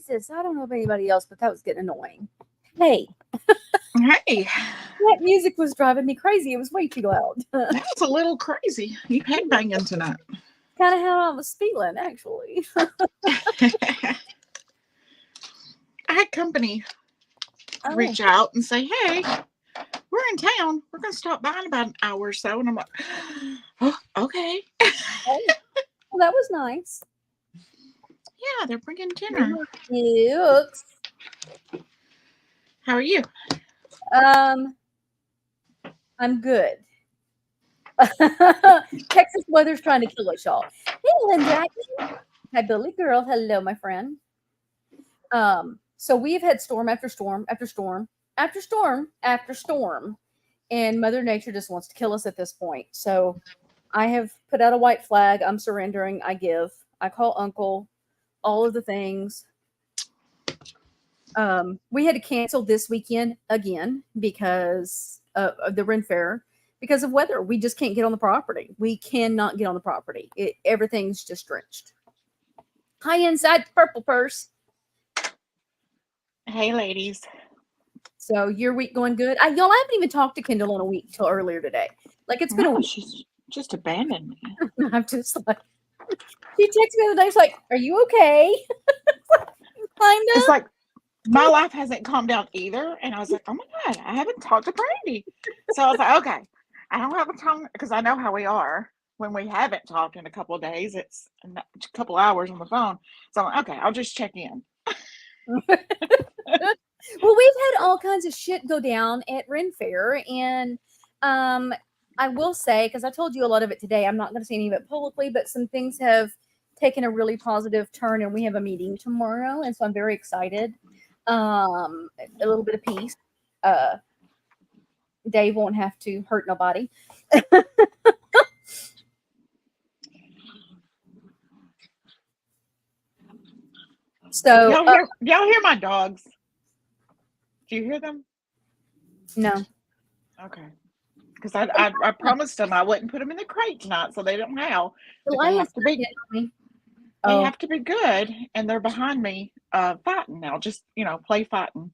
Jesus, I don't know about anybody else, but that was getting annoying. Hey, Hey, that music was driving me crazy. It was way too loud. that was a little crazy. You headbanging tonight. Kind of how I was feeling, actually. I had company Oh, reach out and say, "Hey, we're in town. We're going to stop by in about an hour or so." And I'm like, "Oh, okay." oh, well, that was nice. Yeah, they're bringing dinner. Yikes. How are you? Um, I'm good. Texas weather's trying to kill us, y'all. Hey, Linda. Hi, Billy girl. Hello, my friend. So we've had storm after storm after storm after storm after storm, and Mother Nature just wants to kill us at this point. So I have put out a white flag. I'm surrendering. I give. I call uncle. All of the things. We had to cancel this weekend again because of the Ren Fair because of weather. We just can't get on the property. We cannot get on the property. Everything's just drenched. Hi, inside purple purse. Hey, ladies. So your week going good? Y'all, I haven't even talked to Kendall in a week till earlier today. Like it's been a No, week. she's just abandoned me. I'm just like she texted me the other day. She's like, "Are you okay?" Kinda. It's like my life hasn't calmed down either. And I was like, oh my God, I haven't talked to Brandy. So I was like, okay, I don't have a tongue because I know how we are when we haven't talked in a couple of days. It's a couple hours on the phone. So I'm like, okay, I'll just check in. Well, we've had all kinds of shit go down at Ren Fair, and um, I will say because I told you a lot of it today. I'm not going to say any of it publicly, but some things have taken a really positive turn, and we have a meeting tomorrow, and so I'm very excited. A little bit of peace. Uh, Dave won't have to hurt nobody. So, Y'all hear my dogs? Do you hear them? no. Okay. Because I promised them I wouldn't put them in the crate tonight so they don't howl. But they Delilah's have to be me. they Oh, have to be good, and they're behind me fighting now. Just play fighting.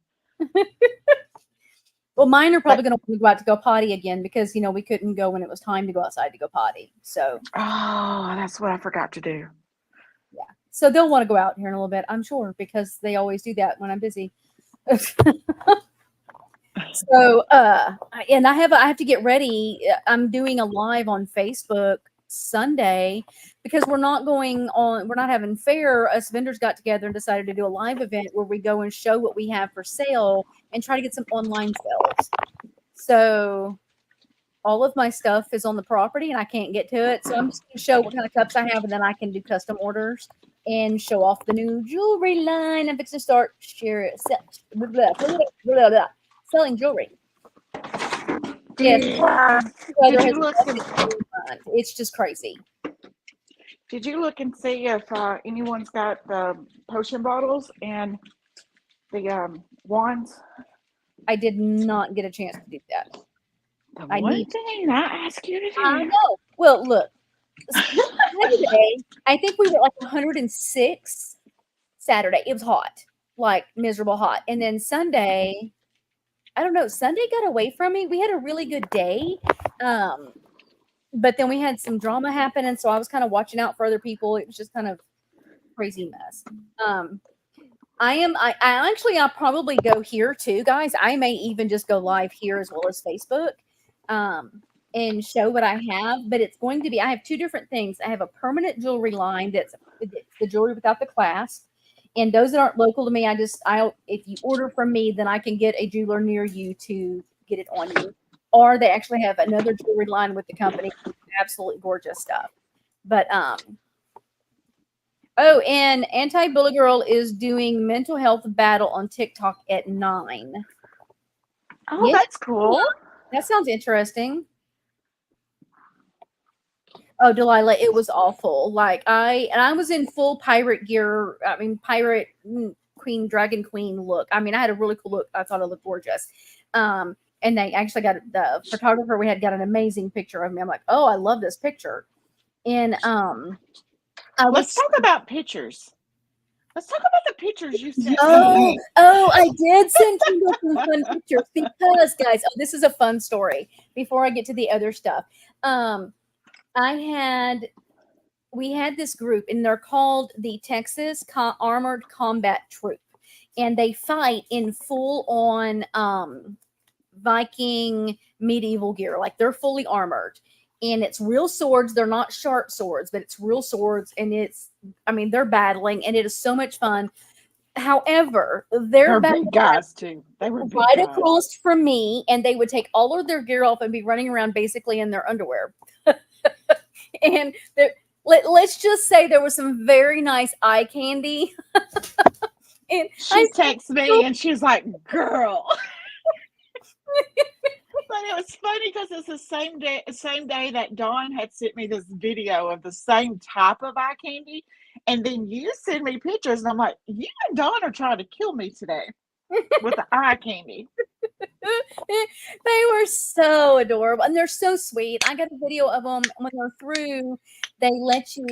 well, mine are But probably going to go out to go potty again because we couldn't go when it was time to go outside to go potty. So oh, that's what I forgot to do. yeah, so they'll want to go out here in a little bit, I'm sure, because they always do that when I'm busy. So, and I have to get ready. I'm doing a live on Facebook Sunday because we're not having fair. Us vendors got together and decided to do a live event where we go and show what we have for sale and try to get some online sales. So all of my stuff is on the property and I can't get to it. So I'm just going to show what kind of cups I have and then I can do custom orders and show off the new jewelry line. I'm fixing to start selling jewelry. Yes, Did weather you has look lost and its mind. It's just crazy. did you look and see if anyone's got the potion bottles and the wands? I did not get a chance to do that. The I one need to. thing I ask you to I do. know. Well, look, Saturday, I think we were like 106 Saturday. It was hot, like miserable hot. And then Sunday, I don't know, Sunday got away from me. We had a really good day. Um, but then we had some drama happen, and so I was kind of watching out for other people. It was just kind of crazy mess. Um, I actually I'll probably go here too, guys. I may even just go live here as well as Facebook. And show what I have, but it's going to be I have two different things. I have a permanent jewelry line that's the jewelry without the clasp. And those that aren't local to me, I if you order from me, then I can get a jeweler near you to get it on you. Or they actually have another jewelry line with the company, absolutely gorgeous stuff. But oh, and Anti Bully Girl is doing mental health battle on TikTok at 9. Oh, Yeah, that's cool. that sounds interesting. Oh, Delilah, it was awful. Like I was in full pirate gear. I mean, pirate queen, dragon queen look. I mean, I had a really cool look. I thought it looked gorgeous. And they actually got the photographer we had got an amazing picture of me. I'm like, oh, I love this picture. And I Let's was talk about pictures. Let's talk about the pictures you sent Oh, me. I did send Kendall some fun pictures because, guys, this is a fun story. Before I get to the other stuff, I had we had this group, and they're called the Texas Armored Combat Troop, and they fight in full on Viking medieval gear, like they're fully armored. And it's real swords. They're not sharp swords, but it's real swords. And they're battling, and it is so much fun. However, They're big guys too. They were big right guys. across from me, and they would take all of their gear off and be running around basically in their underwear. And let's just say there was some very nice eye candy. And she texts me and she's like, "Girl." But it was funny because it's the same day that Dawn had sent me this video of the same type of eye candy. And then you send me pictures, and I'm like, you and Dawn are trying to kill me today with the eye candy. They were so adorable, and they're so sweet. I got a video of them when they're through. They let you,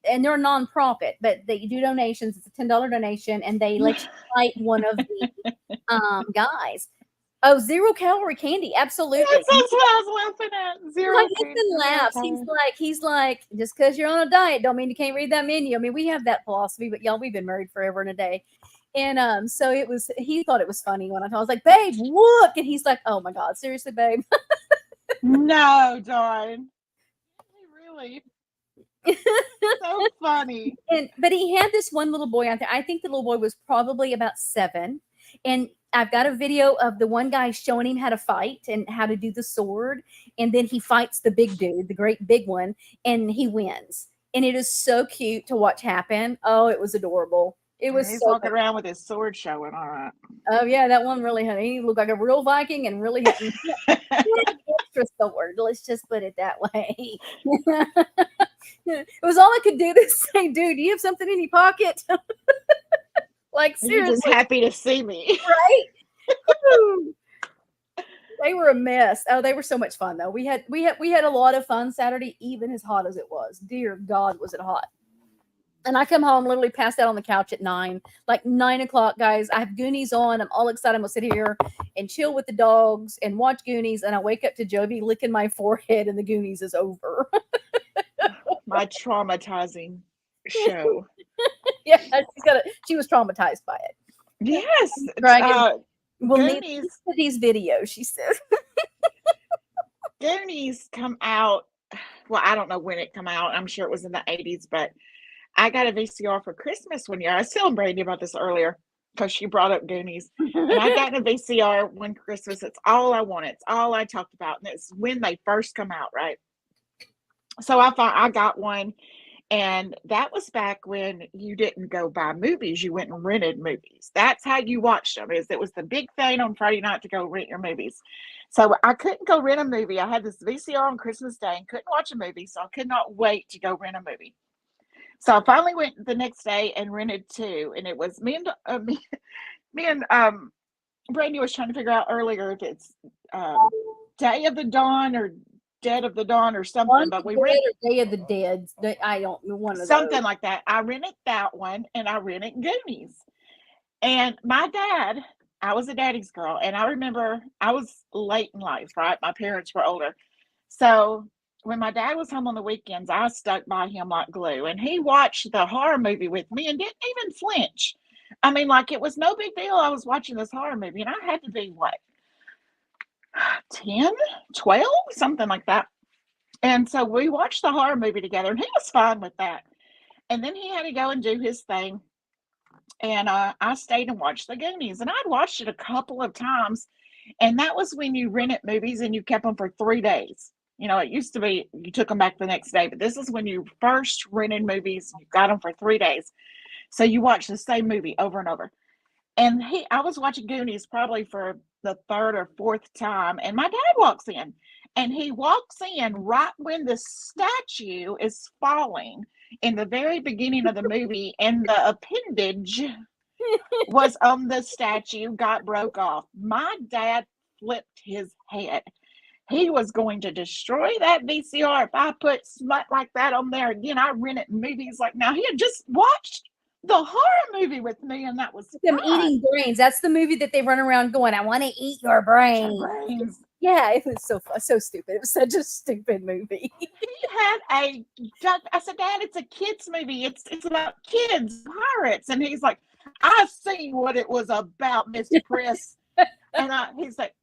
and they're a nonprofit, but they do donations. It's a $10 donation, and they let you fight one of the guys. Oh, 0-calorie candy, absolutely. That's what I was laughing at. Zero. Like, Ethan laughs. He's like, just because you're on a diet, don't mean you can't read that menu. I mean, we have that philosophy, but y'all, we've been married forever and a day. And so he thought it was funny when I was like, babe, look. And he's like, oh my God, seriously, babe? No, Dawn. Really? So funny. But he had this one little boy out there. I think the little boy was probably about 7. And I've got a video of the one guy showing him how to fight and how to do the sword. And then he fights the big dude, the great big one, and he wins. And it is so cute to watch happen. Oh, it was adorable. It was He's so walking around with his sword showing. All right. Oh yeah, that one really had. He looked like a real Viking and really had an extra sword. Let's just put it that way. It was all I could do to say, dude, do you have something in your pocket? Like, seriously. You're just happy to see me. Right? They were a mess. Oh, they were so much fun though. We had a lot of fun Saturday, even as hot as it was. Dear God, was it hot. And I come home, literally passed out on the couch at 9, like 9 o'clock, guys. I have Goonies on. I'm all excited. I'm going to sit here and chill with the dogs and watch Goonies. And I wake up to Jovi licking my forehead, and the Goonies is over. My traumatizing show. Yeah, she was traumatized by it. Yes. We'll need these videos, she says. Goonies come out. Well, I don't know when it come out. I'm sure it was in the 80s, but I got a VCR for Christmas one year. I was telling Brandy about this earlier because she brought up Goonies. And I got a VCR one Christmas. It's all I wanted. It's all I talked about. And it's when they first come out, right? So I got one. And that was back when you didn't go buy movies. You went and rented movies. That's how you watched them. It was the big thing on Friday night to go rent your movies. So I couldn't go rent a movie. I had this VCR on Christmas Day and couldn't watch a movie. So I could not wait to go rent a movie. So I finally went the next day and rented 2. And it was me and Brandy was trying to figure out earlier if it's Day of the Dawn or Dead of the Dawn or something, but we rented Day of the Dead. I don't know, one of something those. like that. I rented that one, and I rented Goonies. And my dad, I was a daddy's girl, and I remember I was late in life, right? My parents were older, so when my dad was home on the weekends, I stuck by him like glue, and he watched the horror movie with me and didn't even flinch. I mean, like, it was no big deal. I was watching this horror movie, and I had to be what, 10, 12, something like that. And so we watched the horror movie together, and he was fine with that. And then he had to go and do his thing. And I stayed and watched the Goonies. And I'd watched it a couple of times. And that was when you rented movies and you kept them for 3 days. You know, it used to be you took them back the next day. But this is when you first rented movies. You got them for 3 days. So you watch the same movie over and over. And I was watching Goonies probably for the 3rd or 4th time. And my dad walks in. And he walks in right when the statue is falling in the very beginning of the movie, and the appendage was on the statue, broke off. My dad flipped his head. He was going to destroy that VCR if I put smut like that on there again. I rented movies like now. He had just watched the horror movie with me, and that was Them fun. eating brains. That's the movie that they run around going, "I want to eat your brain." Brains. Yeah, it was so stupid. It was such a stupid movie. He had a duck. I said, Dad, it's a kids movie. It's about kids pirates, and he's like, I've seen what it was about, Mr. Chris. And he's like,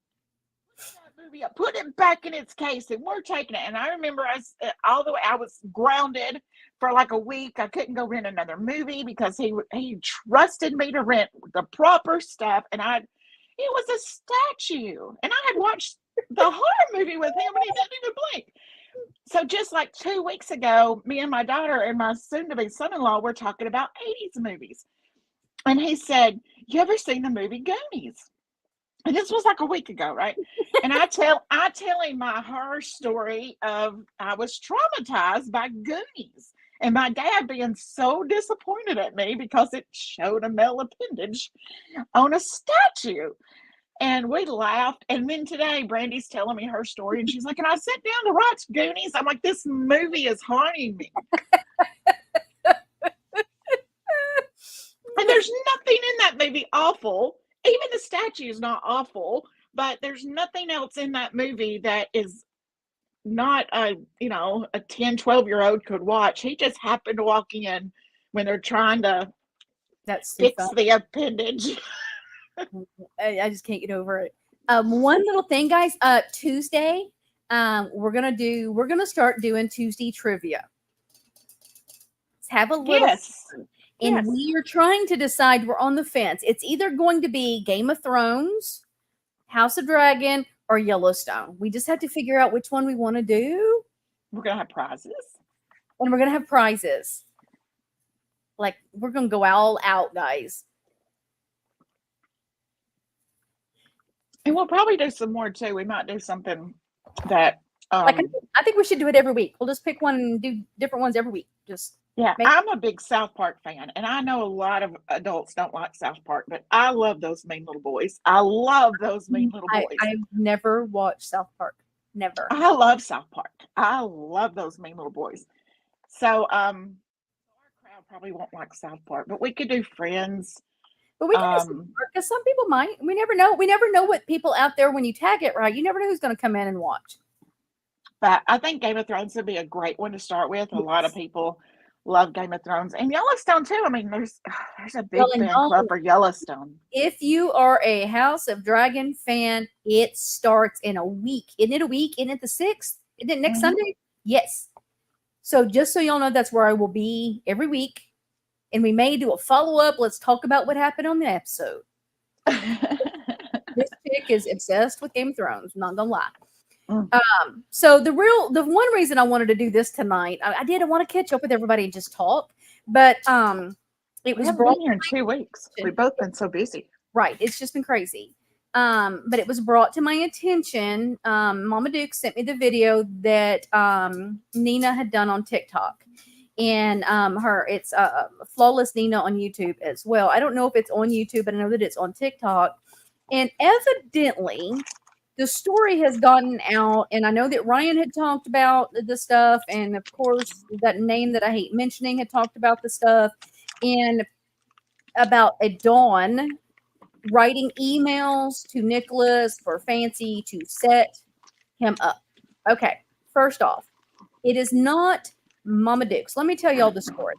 that movie up, put it back in its case, and we're taking it. And I remember all the way I was grounded for like a week. I couldn't go rent another movie because he trusted me to rent the proper stuff, and it was a statue, and I had watched the horror movie with him, and he didn't even blink. So just like 2 weeks ago, me and my daughter and my soon-to-be son-in-law were talking about 80s movies, and he said, "You ever seen the movie Goonies?" And this was like a week ago, right? And I tell him my horror story of I was traumatized by Goonies, and my dad being so disappointed at me because it showed a male appendage on a statue. And we laughed. And then today, Brandy's telling me her story, and she's like, "And I sat down to watch Goonies." I'm like, "This movie is haunting me." And there's nothing in that movie awful. Even the statue is not awful, but there's nothing else in that movie that is not a 10, 12-year-old could watch. He just happened to walk in when they're trying to fix the appendage. I just can't get over it. One little thing, guys. Tuesday, we're gonna start doing Tuesday trivia. Let's have a little fun. And we are trying to decide. We're on the fence. It's either going to be Game of Thrones, House of Dragon, or Yellowstone. We just have to figure out which one we want to do. We're gonna have prizes. And we're gonna have prizes. Like, we're gonna go all out, guys. And we'll probably do some more too. We might do something that I think we should do it every week. We'll just pick one and do different ones every week. I'm a big South Park fan, and I know a lot of adults don't like South Park, but I love those mean little boys. I love those mean little boys. I've never watched South Park. Never. I love South Park. I love those mean little boys. So our crowd probably won't like South Park, but we could do Friends. But we can because some people might. We never know. We never know what people out there, when you tag it right, you never know who's going to come in and watch. But I think Game of Thrones would be a great one to start with. A lot of people love Game of Thrones, and Yellowstone too. I mean, there's a big fan club for Yellowstone. If you are a House of Dragon fan, it starts in a week. Isn't it a week? Isn't it the 6th? Isn't it next Sunday? Yes. So just so y'all know, that's where I will be every week. And we may do a follow-up. Let's talk about what happened on the episode. This chick is obsessed with Game of Thrones. I'm not gonna lie. So the one reason I wanted to do this tonight, I want to catch up with everybody and just talk. But it was brought here in 2 weeks. We've both been so busy. Right. It's just been crazy. But it was brought to my attention. Mama Duke sent me the video that Nina had done on TikTok. And it's Flawless Nina on YouTube as well. I don't know if it's on YouTube, but I know that it's on TikTok. And evidently, the story has gotten out, and I know that Ryan had talked about the stuff, and of course, that name that I hate mentioning had talked about the stuff, and about a Dawn writing emails to Nicholas for Fancy to set him up. Okay, first off, it is not Mama Dukes. Let me tell y'all the story.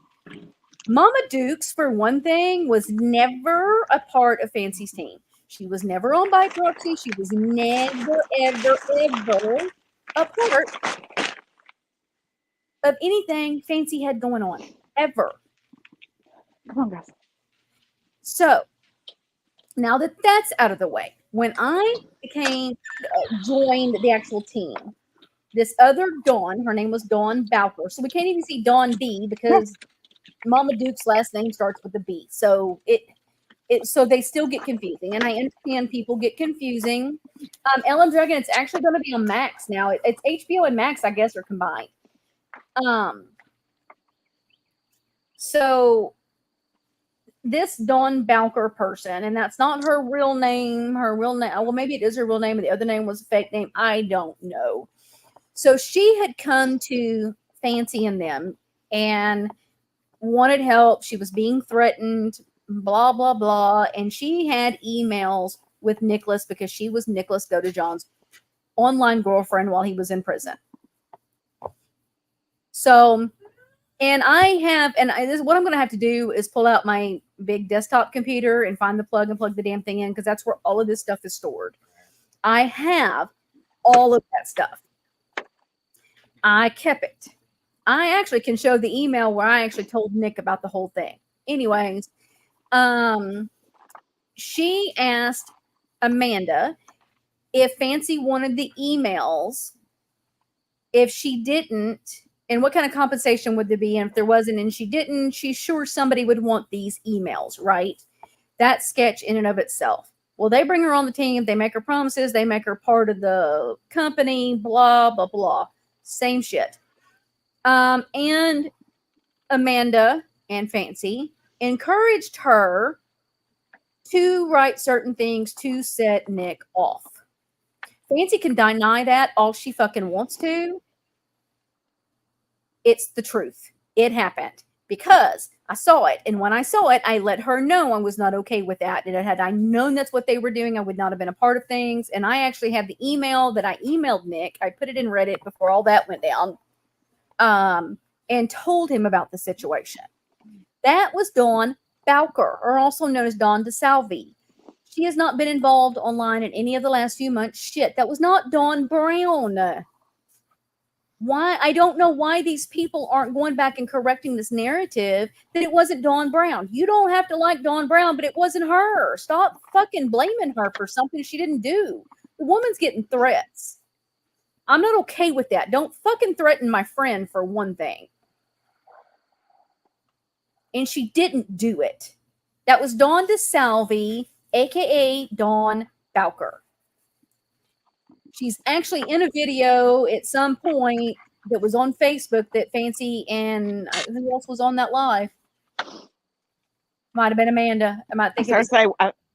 Mama Dukes, for one thing, was never a part of Fancy's team. She was never on by proxy. She was never, ever, ever a part of anything Fancy had going on. Ever. Come on, guys. So, now that that's out of the way, when I joined the actual team, this other Dawn, her name was Dawn Bowker. So we can't even see Dawn B because Mama Duke's last name starts with a B. So so they still get confusing, and I understand people get confusing. Ellen Dragon, it's actually going to be on Max now. It's HBO and Max, I guess, are combined. So this Dawn Bowker person, and that's not her real name. Well, maybe it is her real name, but the other name was a fake name. I don't know. So she had come to Fancy and them and wanted help. She was being threatened, blah, blah, blah. And she had emails with Nicholas because she was Nicholas Godejohn's online girlfriend while he was in prison. So, and this is what I'm going to have to do is pull out my big desktop computer and find the plug and plug the damn thing in, because that's where all of this stuff is stored. I have all of that stuff. I kept it. I actually can show the email where I actually told Nick about the whole thing. Anyways, she asked Amanda if Fancy wanted the emails. If she didn't, and what kind of compensation would there be? And if there wasn't and she didn't, she's sure somebody would want these emails, right? That sketch in and of itself. Well, they bring her on the team. They make her promises. They make her part of the company, blah, blah, blah. Same shit. And Amanda and Fancy encouraged her to write certain things to set Nick off. Fancy can deny that all she fucking wants to. It's the truth. It happened because I saw it. And when I saw it, I let her know I was not okay with that. And had I known that's what they were doing, I would not have been a part of things. And I actually have the email that I emailed Nick. I put it in Reddit before all that went down, and told him about the situation. That was Dawn Bowker, or also known as Dawn DeSalvi. She has not been involved online in any of the last few months. Shit, that was not Dawn Brown. Why? I don't know why these people aren't going back and correcting this narrative that it wasn't Dawn Brown. You don't have to like Dawn Brown, but it wasn't her. Stop fucking blaming her for something she didn't do. The woman's getting threats. I'm not okay with that. Don't fucking threaten my friend, for one thing. And she didn't do it. That was Dawn DeSalvi, aka Dawn Bowker. She's actually in a video at some point that was on Facebook that Fancy and who else was on that live? Might have been Amanda. I might think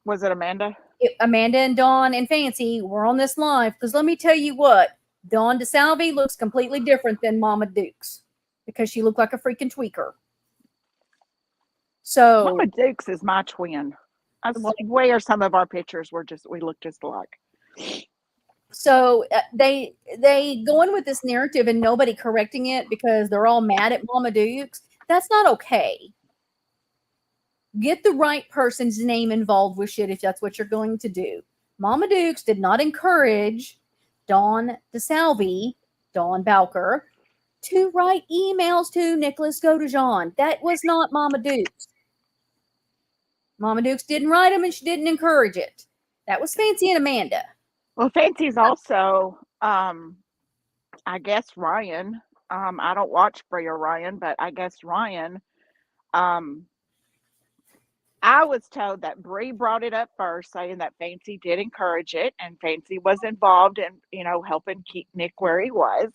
was it Amanda? Amanda and Dawn and Fancy were on this live, because let me tell you what, Dawn DeSalvi looks completely different than Mama Dukes, because she looked like a freaking tweaker. So Mama Dukes is my twin. I swear some of our pictures we look just alike. So they go in with this narrative and nobody correcting it because they're all mad at Mama Dukes. That's not okay. Get the right person's name involved with shit if that's what you're going to do. Mama Dukes did not encourage Dawn DeSalvi, Dawn Bowker, to write emails to Nicholas Godejohn. That was not Mama Dukes. Mama Dukes didn't write them and she didn't encourage it. That was Fancy and Amanda. Well, Fancy's also, I guess Ryan. I don't watch Brea Ryan, but I guess Ryan. I was told that Brie brought it up first, saying that Fancy did encourage it, and Fancy was involved in, helping keep Nick where he was.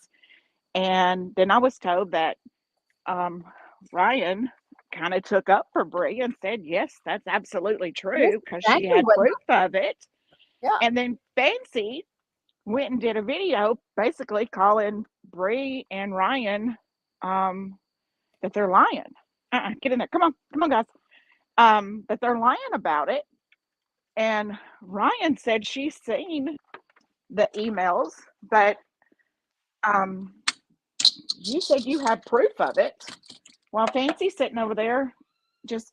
And then I was told that Ryan kind of took up for Brie and said, yes, that's absolutely true, because she had proof of it. Yeah. And then Fancy went and did a video basically calling Brie and Ryan that they're lying. Get in there. Come on, guys. That they're lying about it. And Ryan said she's seen the emails, but you said you had proof of it. While Fancy's sitting over there just,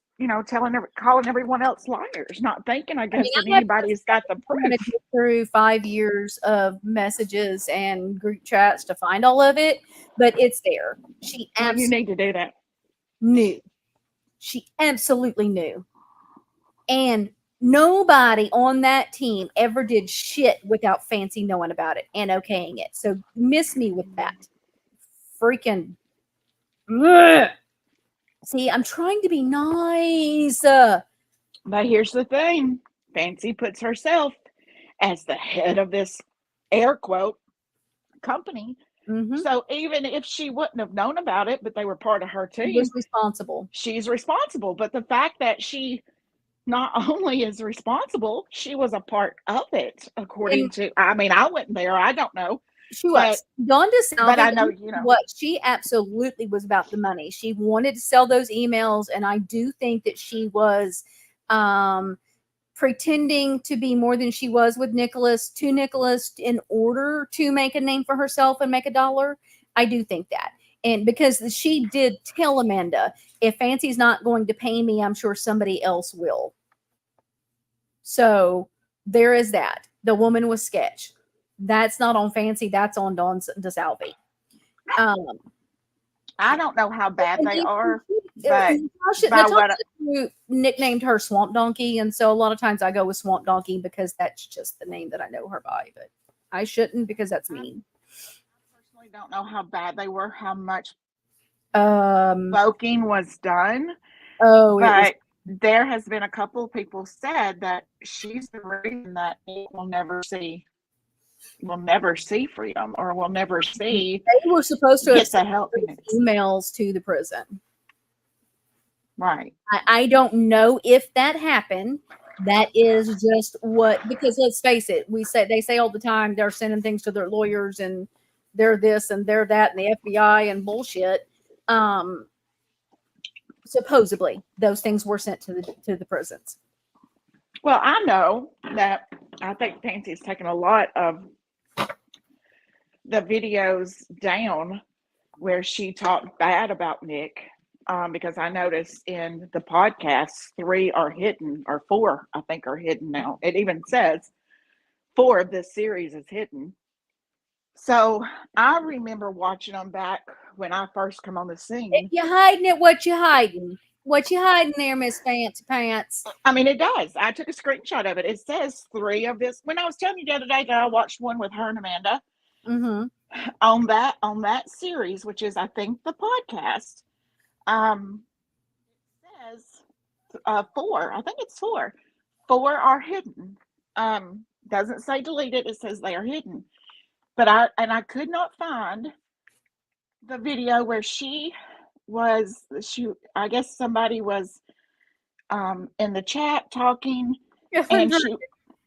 calling everyone else liars, not thinking, I guess, that anybody's got the proof. I'm going to go through 5 years of messages and group chats to find all of it, but it's there. She absolutely you need to do that. Knew. She absolutely knew. And nobody on that team ever did shit without Fancy knowing about it and okaying it. So miss me with that. Freaking. Ugh. See, I'm trying to be nice. But here's the thing. Fancy puts herself as the head of this air quote company. Mm-hmm. So even if she wouldn't have known about it, but they were part of her team, she was responsible. She's responsible. But the fact that she not only is responsible, she was a part of it, according to, I wasn't there. I don't know. She was. Dawn but I DeSalvo, know, you know, what she absolutely was about the money. She wanted to sell those emails, and I do think that she was pretending to be more than she was with Nicholas to Nicholas in order to make a name for herself and make $1. I do think that. And because she did tell Amanda, if Fancy's not going to pay me, I'm sure somebody else will. So there is that. The woman was sketch. That's not on Fancy. That's on Dawn DeSalvo. I don't know how bad they are, but Natasha nicknamed her Swamp Donkey, and so a lot of times I go with Swamp Donkey because that's just the name that I know her by. But I shouldn't because that's mean. I personally don't know how bad they were, how much provoking was done. But there has been a couple of people said that she's the reason that we'll never see freedom, or we'll never see. They were supposed to get the help emails to the prison. Right. I don't know if that happened. That is just what, because let's face it, they say all the time they're sending things to their lawyers and they're this and they're that and the FBI and bullshit. Supposedly those things were sent to the prisons. Well, I know that I think Fancy's taken a lot of the videos down where she talked bad about Nick, because I noticed in the podcast 3 are hidden, or 4 I think are hidden now. It even says 4 of this series is hidden. So I remember watching them back when I first come on the scene. If you're hiding it, what you hiding? What you hiding there, Miss Fancy Pants? I mean, it does. I took a screenshot of it. It says 3 of this. When I was telling you the other day that I watched one with her and Amanda on that series, which is I think the podcast, it says 4. I think it's 4. 4 are hidden. Doesn't say deleted. It says they are hidden. But I could not find the video where I guess somebody was in the chat talking. And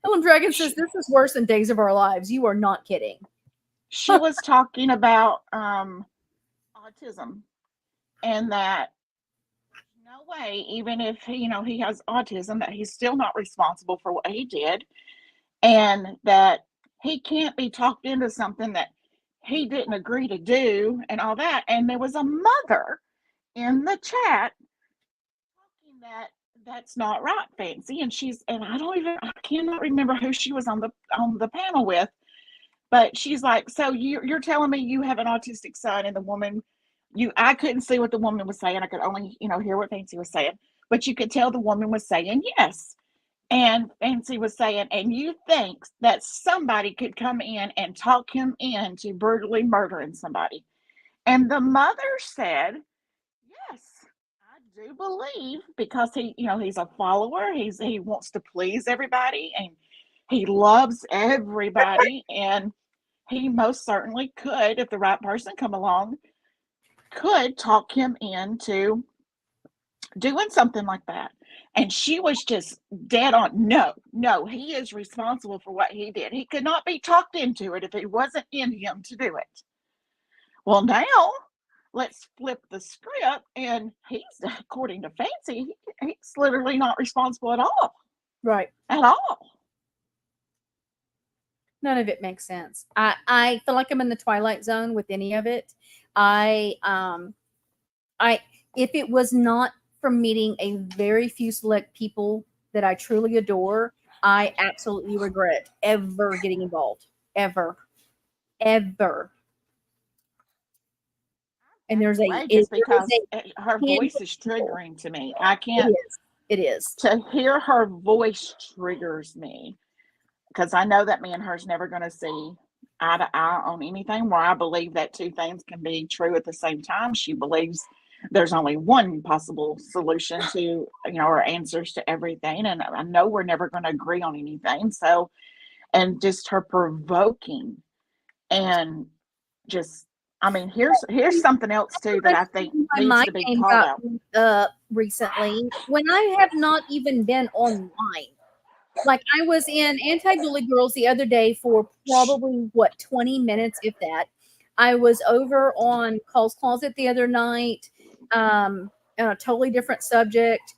Ellen Dragon says this is worse than Days of Our Lives. You are not kidding. She was talking about autism, and that no way, even if he has autism, that he's still not responsible for what he did, and that he can't be talked into something that he didn't agree to do and all that. And there was a mother in the chat talking that's not right, Fancy. And I cannot remember who she was on the panel with, but she's like, so you're telling me you have an autistic son, and the woman, I couldn't see what the woman was saying. I could only, hear what Fancy was saying, but you could tell the woman was saying yes. And Fancy was saying, and you think that somebody could come in and talk him into brutally murdering somebody? And the mother said, yes, I do believe, because he's a follower. He wants to please everybody, and he loves everybody. And he most certainly could, if the right person come along, could talk him into doing something like that. And she was just dead on. No, he is responsible for what he did. He could not be talked into it if it wasn't in him to do it. Well, now let's flip the script, and he's, according to Fancy, he's literally not responsible at all. Right. At all. None of it makes sense. I feel like I'm in the Twilight Zone with any of it. If it was not from meeting a very few select people that I truly adore, I absolutely regret ever getting involved. Ever. And there's her voice is triggering to me. I can't. It is. To hear her voice triggers me, because I know that me and her's never going to see eye to eye on anything, where I believe that 2 things can be true at the same time. She believes there's only one possible solution to, or answers to everything. And I know we're never going to agree on anything. So, and just her provoking, and just, here's something else too that I think needs to be called out. Recently, when I have not even been online, Like I was in Anti-Bully Girls the other day for probably 20 minutes, if that. I was over on Call's Closet the other night, on a totally different subject,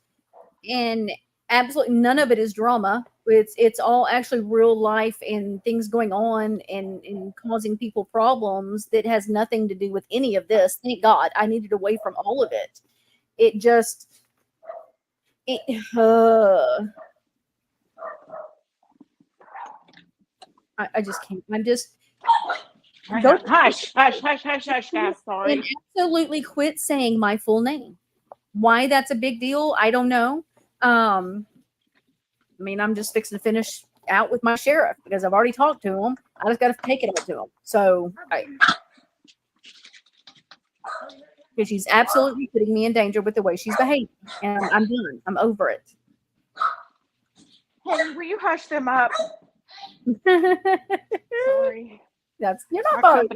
and absolutely none of it is drama. It's all actually real life and things going on and causing people problems that has nothing to do with any of this. Thank God I needed away from all of it. It just it I just can't. I'm just go Hush, hush, hush, hush, hush, guys. Sorry. and absolutely quit saying my full name. Why that's a big deal, I don't know. I mean, I'm just fixing to finish out with my sheriff because I've already talked to him. I just got to take it out to him. So, because she's absolutely putting me in danger with the way she's behaving, and I'm done. I'm over it. Hey, will you hush them up? Sorry. That's you're not My bothering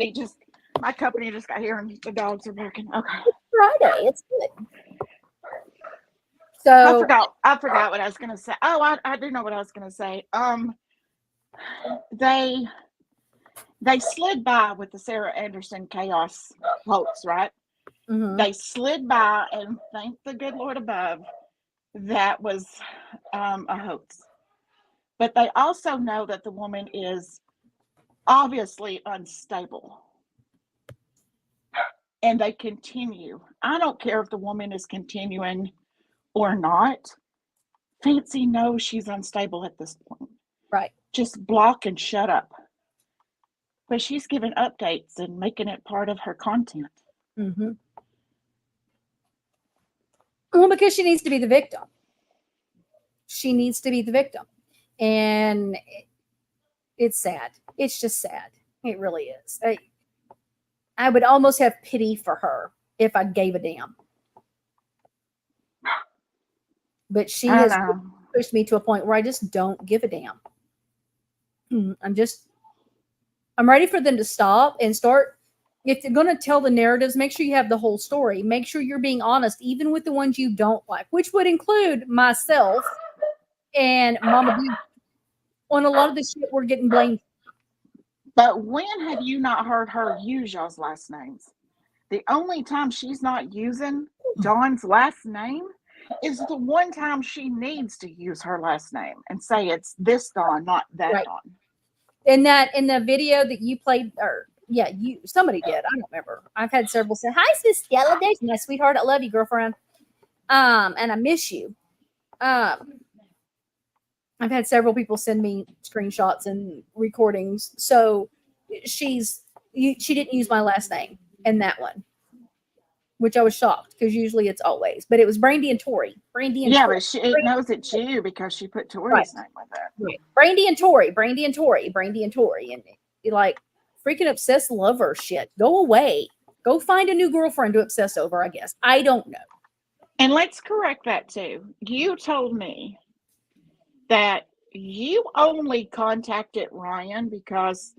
company just got here and the dogs are barking. Okay. Friday. It's good. I So forgot what I was gonna say. Oh, I do know what I was gonna say. They slid by with the Sarah Anderson chaos hoax, right? mhm. They slid by, and thank the good Lord above, that was a hoax. But they also know that the woman is obviously unstable. And they continue. I don't care if the woman is continuing or not. Fancy knows she's unstable at this point. Right. Just block and shut up. But she's giving updates and making it part of her content. Mm-hmm. Well, because she needs to be the victim. She needs to be the victim. And it's sad. It's just sad. It really is. I would almost have pity for her if I gave a damn. But she has pushed me to a point where I just don't give a damn. I'm ready for them to stop and start. If you're going to tell the narratives, make sure you have the whole story. Make sure you're being honest, even with the ones you don't like, which would include myself and Mama B. On a lot of the shit we're getting blamed. But when have you not heard her use y'all's last names? The only time she's not using Dawn's last name is the one time she needs to use her last name and say it's this Dawn, not that Right. Dawn. In the video that you played, or somebody did. I don't remember. I've had several say, "Hi, Sis Stella, my sweetheart. I love you, girlfriend. And I miss you." I've had several people send me screenshots and recordings. So she didn't use my last name in that one, which I was shocked because usually it's always. But it was Brandy and Tori. Brandy and Tori. But it knows it's you because she put Tori's name with it. Right. Brandy and Tori, Brandy and Tori, Brandy and Tori, and you're like freaking obsessed lover shit. Go away. Go find a new girlfriend to obsess over. I guess I don't know. And let's correct that too. You told me that you only contacted Ryan because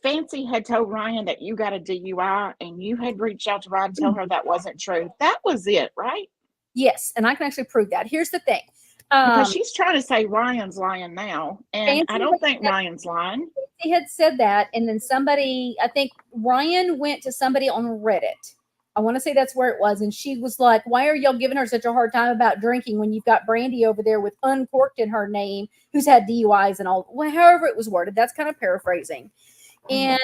Fancy had told Ryan that you got a DUI and you had reached out to Ryan to tell her that wasn't true. That was it, right? Yes, and I can actually prove that. Here's the thing. Because she's trying to say Ryan's lying now, and I don't think Ryan's lying. He had said that, and then somebody, I think Ryan went to somebody on Reddit. I want to say that's where it was, and she was like, "Why are y'all giving her such a hard time about drinking when you've got Brandy over there with uncorked in her name, who's had DUIs and all?" Well, however it was worded, that's kind of paraphrasing. And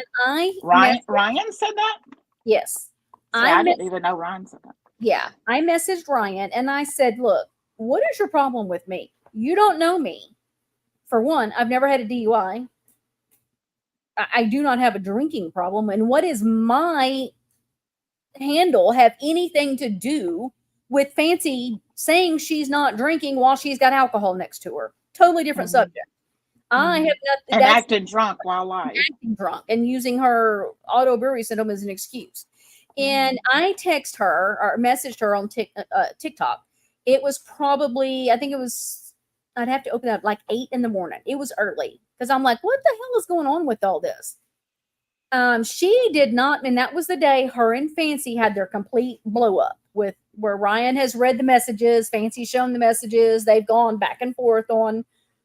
Ryan said that? Yes. I didn't even know Ryan said that. Yeah. I messaged Ryan and I said, "Look, what is your problem with me? You don't know me. For one, I've never had a DUI. I do not have a drinking problem. And what is my handle have anything to do with Fancy saying she's not drinking while she's got alcohol next to her? Totally different subject. I have nothing. And acting drunk while live. Acting drunk and using her auto brewery syndrome as an excuse. And I text her or messaged her on TikTok. It was probably, I think it was, I'd have to open up like 8 a.m. It was early because I'm like, what the hell is going on with all this? She did not, and that was the day her and Fancy had their complete blow up with where Ryan has read the messages, Fancy's shown the messages. They've gone back and forth on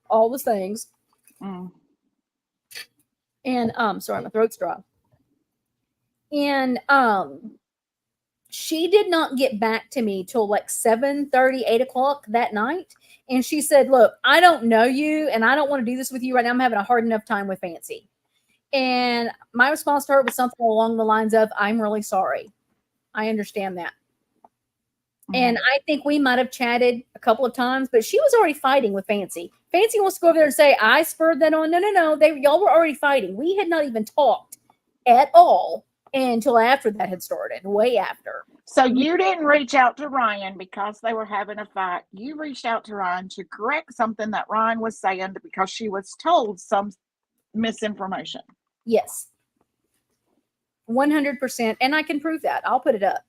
all the things. Mm. And sorry, my throat's dry. And she did not get back to me till like 7:30, 8 o'clock that night. And she said, look, I don't know you and I don't want to do this with you right now. I'm having a hard enough time with Fancy. And my response to her was something along the lines of, I'm really sorry. I understand that. And I think we might have chatted a couple of times, but she was already fighting with Fancy. Fancy wants to go over there and say, I spurred that on. No. Y'all were already fighting. We had not even talked at all until after that had started, way after. So you didn't reach out to Ryan because they were having a fight. You reached out to Ryan to correct something that Ryan was saying because she was told some misinformation. Yes. 100%. And I can prove that. I'll put it up.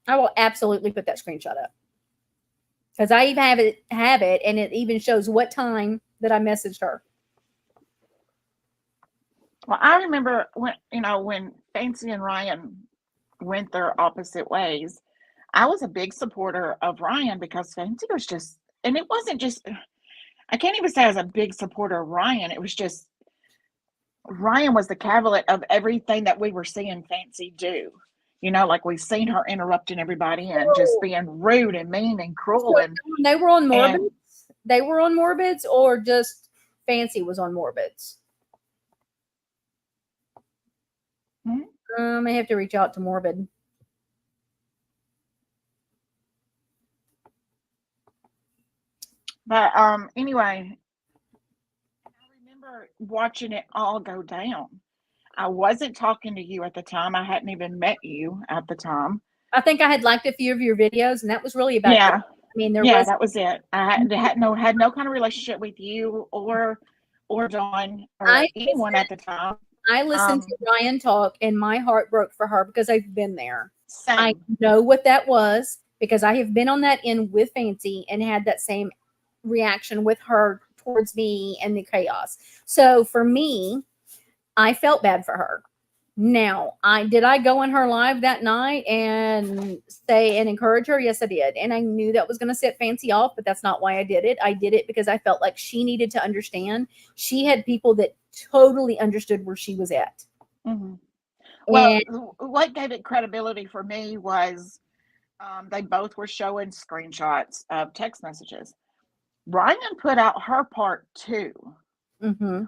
I will absolutely put that screenshot up. Because I even have it, and it even shows what time that I messaged her. Well, I remember when Fancy and Ryan went their opposite ways, I was a big supporter of Ryan because Fancy was just, and it wasn't just, I can't even say I was a big supporter of Ryan. It was just, Ryan was the caveat of everything that we were seeing Fancy do. Like we've seen her interrupting everybody and just being rude and mean and cruel. And they were on Morbids? They were on Morbids, or just Fancy was on Morbids? I may have to reach out to Morbid. But anyway, I remember watching it all go down. I wasn't talking to you at the time. I hadn't even met you at the time. I think I had liked a few of your videos, and that was really about it. Yeah. I mean, that was it. I had no kind of relationship with you or Dawn or anyone at the time. I listened to Ryan talk, and my heart broke for her because I've been there. Same. I know what that was because I have been on that end with Fancy and had that same reaction with her towards me and the chaos. So for me, I felt bad for her. Now, did I go in her live that night and say and encourage her? Yes, I did. And I knew that was going to set Fancy off, but that's not why I did it. I did it because I felt like she needed to understand. She had people that totally understood where she was at. Mm-hmm. Well, what gave it credibility for me was they both were showing screenshots of text messages. Ryan put out her part too,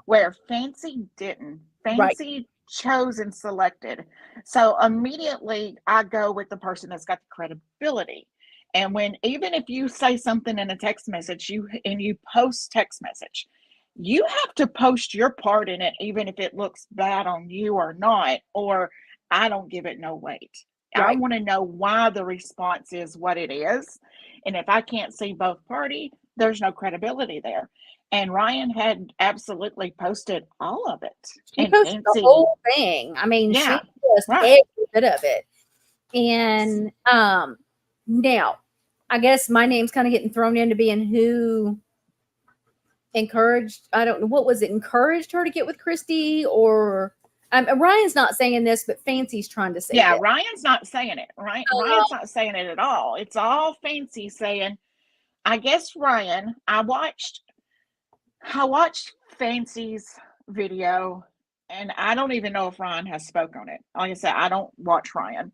where Fancy didn't. Fancy chose and selected. So immediately I go with the person that's got the credibility. And even if you say something in a text message, you post text message, you have to post your part in it, even if it looks bad on you or not, or I don't give it no weight. I want to know why the response is what it is. And if I can't see both parties, there's no credibility there. And Ryan had absolutely posted all of it. She posted the whole thing. I mean, she posted every bit of it. And now, I guess my name's kind of getting thrown into being who encouraged, I don't know, what was it, encouraged her to get with Christy, or Ryan's not saying this, but Fancy's trying to say it. Ryan's not saying it. Ryan's not saying it at all. It's all Fancy saying, I guess Ryan, I watched Fancy's video, and I don't even know if Ryan has spoke on it. Like I said, I don't watch Ryan.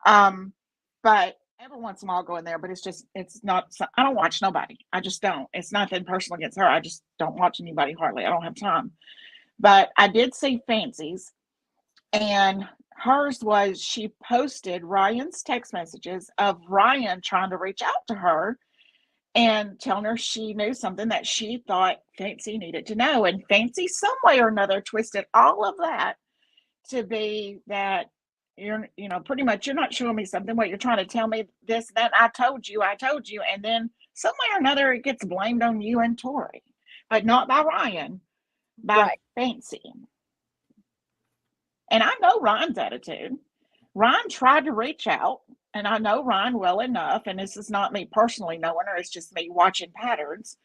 But every once in a while I'll go in there, but it's not, I don't watch nobody. I just don't. It's nothing personal against her. I just don't watch anybody hardly. I don't have time. But I did see Fancy's, and hers was, she posted Ryan's text messages of Ryan trying to reach out to her and telling her she knew something that she thought Fancy needed to know. And Fancy, some way or another, twisted all of that to be that pretty much you're not showing me something. What, you're trying to tell me this, that, I told you. And then some way or another, it gets blamed on you and Tori, but not by Ryan, by Fancy. And I know Ryan's attitude. Ryan tried to reach out, and I know Ryan well enough, and this is not me personally knowing her, it's just me watching patterns.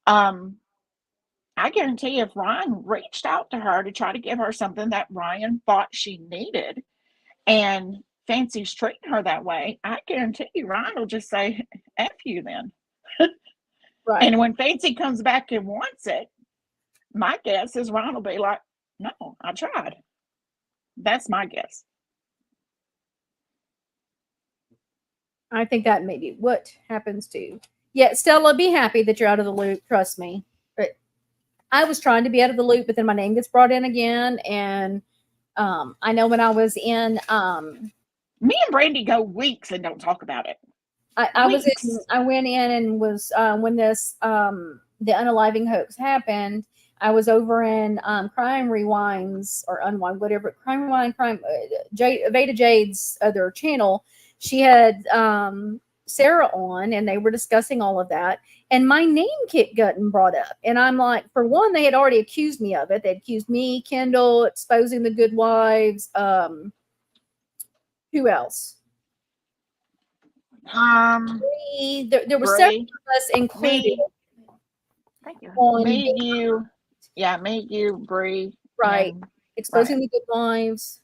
I guarantee if Ryan reached out to her to try to give her something that Ryan thought she needed, and Fancy's treating her that way, I guarantee you Ryan will just say, F you then. Right. And when Fancy comes back and wants it, my guess is Ron will be like, no, I tried. That's my guess. I think that may be what happens too. Yeah, Stella, be happy that you're out of the loop. Trust me. But I was trying to be out of the loop, but then my name gets brought in again. And I know when I was in, Me and Brandy go weeks and don't talk about it. I was Weeks. in, I went in and was when this the unaliving hoax happened. I was over in Crime Rewinds or Unwind, whatever Crime Rewind, Veda Jade's other channel. She had Sarah on, and they were discussing all of that. And my name kept getting brought up, and I'm like, for one, they had already accused me of it. They accused me, Kendall, exposing the Good Wives. Who else? There were several of us included. Thank you. On me, you, Bree. Right. And, exposing the Good Wives.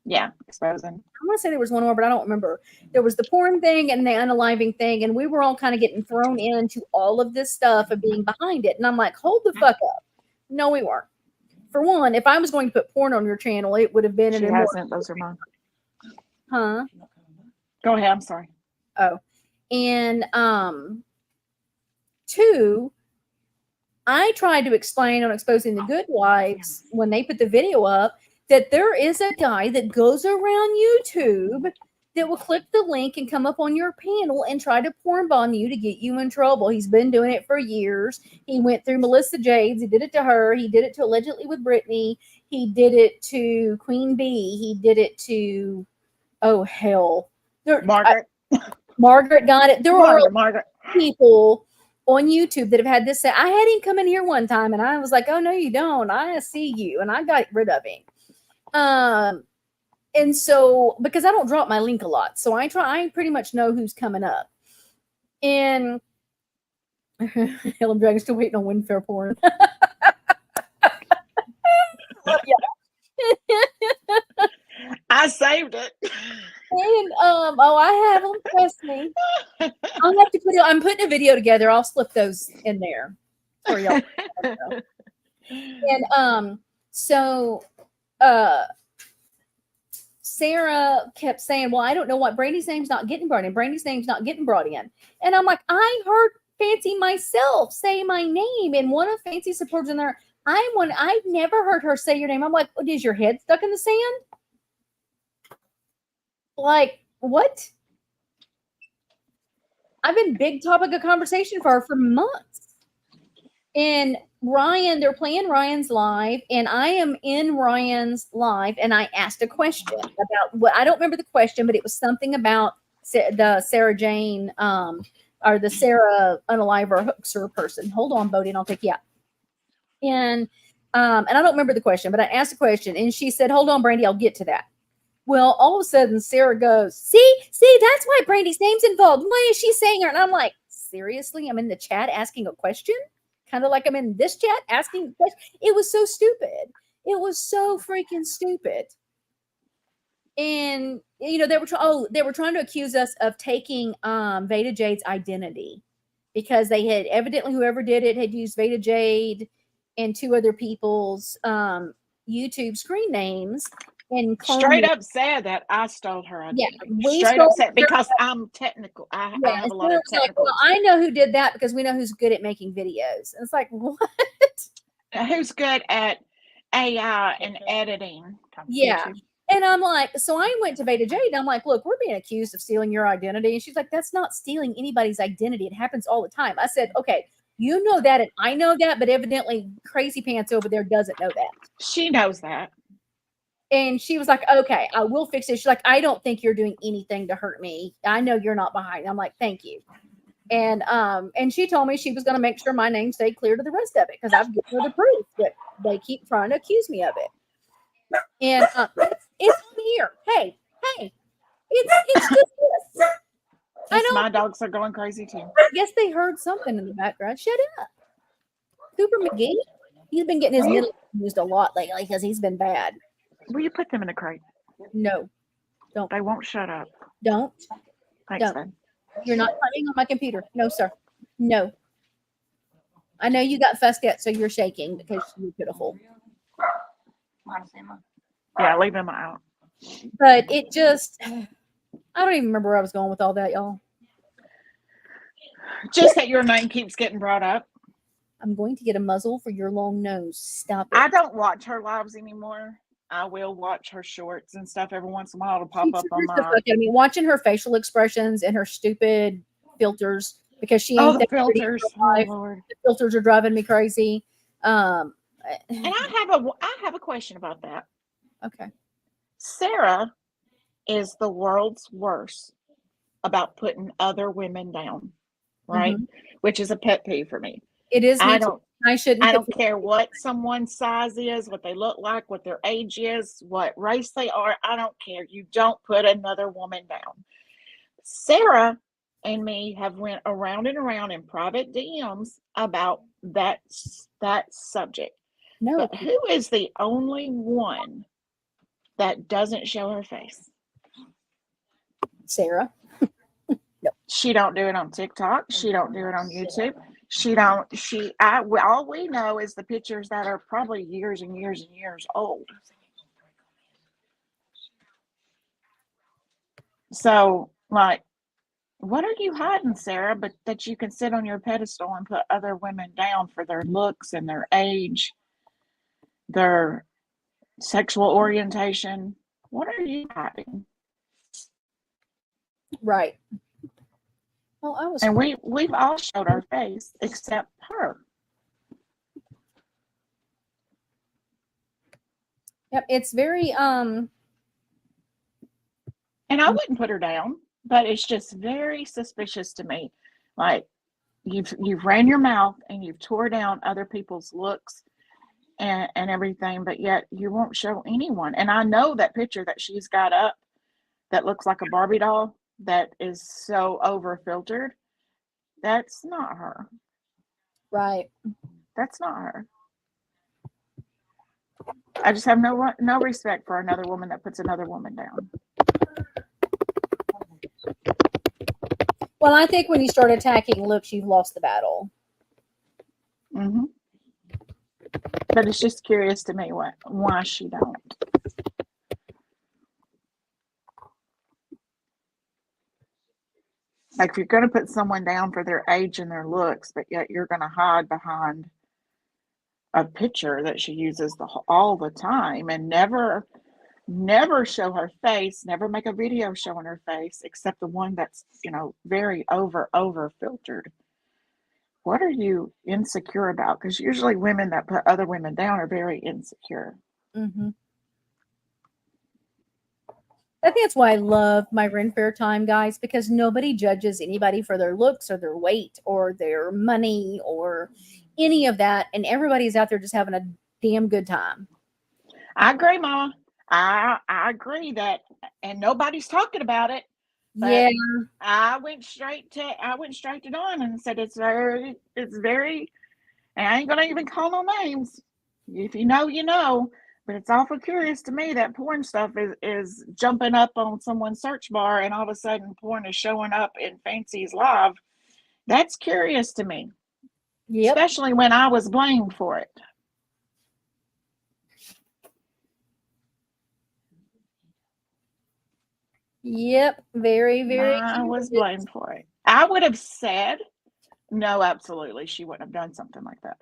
Yeah, exposing. I want to say there was one more, but I don't remember. There was the porn thing and the unaliving thing, and we were all kind of getting thrown into all of this stuff of being behind it. And I'm like, hold the fuck up. No, we weren't. For one, if I was going to put porn on your channel, it would have been She hasn't. Those are mine. Huh? Go ahead. I'm sorry. Oh. And two, I tried to explain on Exposing the Good Wives when they put the video up that there is a guy that goes around YouTube that will click the link and come up on your panel and try to porn bomb you to get you in trouble. He's been doing it for years. He went through Melissa Jades. He did it to her. He did it to allegedly with Brittany. He did it to Queen Bee. He did it to, oh, hell. Margaret. Margaret got it. There are Margaret. people on YouTube that have had this. I had him come in here one time and I was like, oh, no, you don't. I see you. And I got rid of him. And so because I don't drop my link a lot, so I pretty much know who's coming up. And Helen Dragon's still waiting on Windfair porn. I saved it. And I have them. Trust me. I'll have to I'm putting a video together. I'll slip those in there for y'all. And so Sarah kept saying, well, I don't know what Brandy's name's not getting brought in. Brandy's name's not getting brought in. And I'm like, I heard Fancy myself say my name, and one of Fancy's supporters in there. I've never heard her say your name. I'm like, is your head stuck in the sand? Like, what? I've been big topic of conversation for her for months. And Ryan, they're playing Ryan's live, and I am in Ryan's live, and I asked a question about what I don't remember the question, but it was something about the Sarah Jane, or the Sarah Unaliver Hookser person. Hold on, Bodie, and I'll take you out. And I don't remember the question, but I asked a question, and she said, "Hold on, Brandy, I'll get to that." Well, all of a sudden, Sarah goes, see, that's why Brandy's name's involved. Why is she saying her? And I'm like, seriously? I'm in the chat asking a question? Kind of like I'm in this chat asking a question. It was so stupid. It was so freaking stupid. And, you know, they were trying to accuse us of taking Veda Jade's identity because they had evidently, whoever did it had used Veda Jade and two other people's YouTube screen names. And straight up said that I stole her identity. Yeah, straight up said because I'm technical. I have a lot of technical. Like, well, I know who did that because we know who's good at making videos. And it's like, what? Who's good at AI and editing? Yeah. YouTube. And I'm like, so I went to Veda Jade and I'm like, look, we're being accused of stealing your identity. And she's like, that's not stealing anybody's identity. It happens all the time. I said, okay, you know that and I know that, but evidently Crazy Pants over there doesn't know that. She knows that. And she was like, okay, I will fix it. She's like, I don't think you're doing anything to hurt me. I know you're not behind. I'm like, thank you. And she told me she was going to make sure my name stayed clear to the rest of it because I've given her the proof that they keep trying to accuse me of it. And it's here. Hey, it's just this. I know my dogs are going crazy too. I guess they heard something in the background. Shut up. Cooper McGee, he's been getting his middle used a lot lately because he's been bad. Will you put them in a crate? No, don't. They won't shut up. Don't. Thanks, don't. You're not typing on my computer. No, sir. No. I know you got Fusket, so you're shaking because you're pitiful. Yeah, leave him out. But it just, I don't even remember where I was going with all that, y'all. Just that your name keeps getting brought up. I'm going to get a muzzle for your long nose. Stop it. I don't watch her lives anymore. I will watch her shorts and stuff every once in a while to pop up on She my. the fuck out of me. Watching her facial expressions and her stupid filters because she ain't Oh, the that pretty in filters! real Oh life. Lord! The filters are driving me crazy. And I have a question about that. Okay. Sarah is the world's worst about putting other women down, right? Which is a pet peeve for me. It is. I Me too. don't. I shouldn't. I put don't care what someone's size is, what they look like, what their age is, what race they are. I don't care. You don't put another woman down. Sarah and me have went around and around in private DMs about that subject. No, But who is the only one that doesn't show her face? Sarah. She don't do it on TikTok. She don't do it on YouTube. All we know is the pictures that are probably years and years and years old. So, like, what are you hiding, Sarah? But that you can sit on your pedestal and put other women down for their looks and their age, their sexual orientation. What are you hiding? Right. Well, I was. And we've all showed our face except her. Yep. It's very. And I wouldn't put her down, but it's just very suspicious to me. Like you've ran your mouth and you've tore down other people's looks and everything, but yet you won't show anyone. And I know that picture that she's got up that looks like a Barbie doll that is so over filtered. That's not her. Right. That's not her. I just have no respect for another woman that puts another woman down. Well, I think when you start attacking looks, you've lost the battle. Mm-hmm. But it's just curious to me why she don't. Like if you're going to put someone down for their age and their looks, but yet you're going to hide behind a picture that she uses all the time and never show her face, never make a video showing her face, except the one that's, very over filtered. What are you insecure about? Because usually women that put other women down are very insecure. Mm-hmm. I think that's why I love my Ren Fair time, guys, because nobody judges anybody for their looks or their weight or their money or any of that. And everybody's out there just having a damn good time. I agree, Mama. I agree that, and nobody's talking about it. Yeah. I went straight to Dawn and said it's very, and I ain't gonna even call no names. If you know, you know. But it's awful curious to me that porn stuff is jumping up on someone's search bar and all of a sudden porn is showing up in Fancy's live. That's curious to me. Yep. Especially when I was blamed for it. Yep. Very, very. I was blamed for it. I would have said, no, absolutely, she wouldn't have done something like that.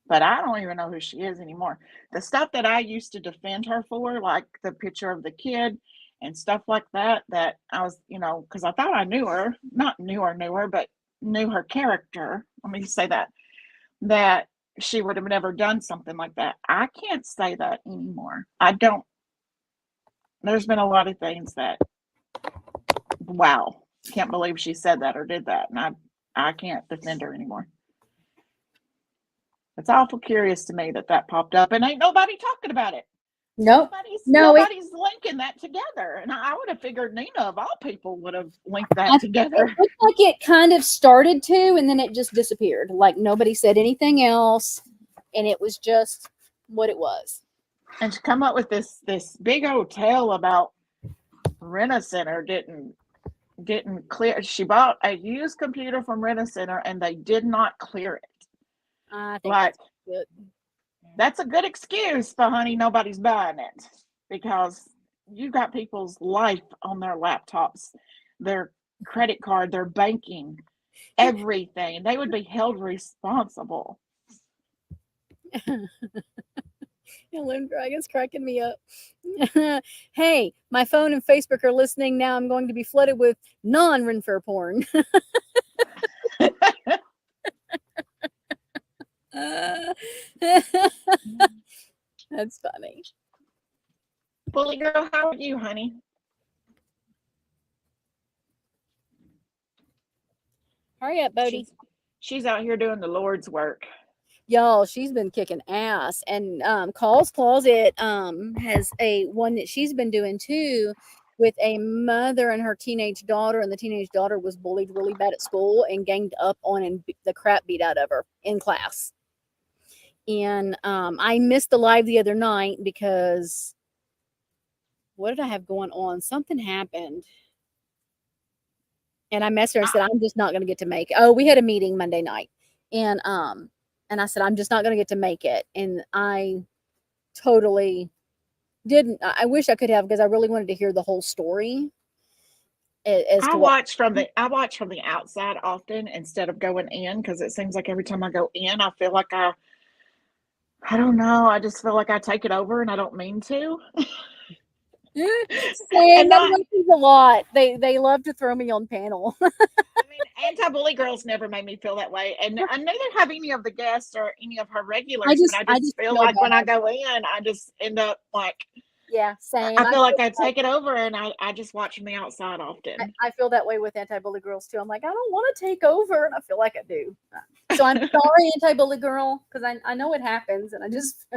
But I don't even know who she is anymore. The stuff that I used to defend her for, like the picture of the kid and stuff like that I was, because I thought I knew her, not knew her, but knew her character. Let me say that she would have never done something like that. I can't say that anymore. I don't. There's been a lot of things that, wow, can't believe she said that or did that. And I can't defend her anymore. It's awful curious to me that popped up and ain't nobody talking about it. Nope. Nobody's linking that together. And I would have figured Nina, of all people, would have linked that together. It looked like it kind of started to, and then it just disappeared. Like nobody said anything else, and it was just what it was. And to come up with this big old tale about Rent-A-Center didn't clear. She bought a used computer from Rent-A-Center and they did not clear it. I think Like, that's good. that's a good excuse, but honey, nobody's buying it because you got people's life on their laptops, their credit card, their banking, everything. They would be held responsible. Helen Dragon's cracking me up. Hey, my phone and Facebook are listening now. I'm going to be flooded with non-Renfer porn. That's funny. Bully girl, how are you, honey? Hurry up, Bodie. She's out here doing the Lord's work. Y'all, she's been kicking ass. And Call's Closet has a one that she's been doing too with a mother and her teenage daughter, and the teenage daughter was bullied really bad at school and ganged up on and the crap beat out of her in class. And I missed the live the other night because what did I have going on? Something happened. And I messaged her and said, I'm just not going to get to make it. Oh, we had a meeting Monday night. And I said, I'm just not going to get to make it. And I totally didn't. I wish I could have, because I really wanted to hear the whole story. I watch from the outside often instead of going in, because it seems like every time I go in, I feel like I don't know. I just feel like I take it over and I don't mean to. And that happens a lot. They love to throw me on panel. I mean, anti-bully girls never made me feel that way, and I neither have any of the guests or any of her regulars. I just feel like when I go in, I just end up like, yeah, same. I feel like I take it over, and I just watch from the outside often. I feel that way with anti-bully girls too. I'm like, I don't want to take over, and I feel like I do. So I'm sorry, anti-bully girl, because I know it happens, and I just.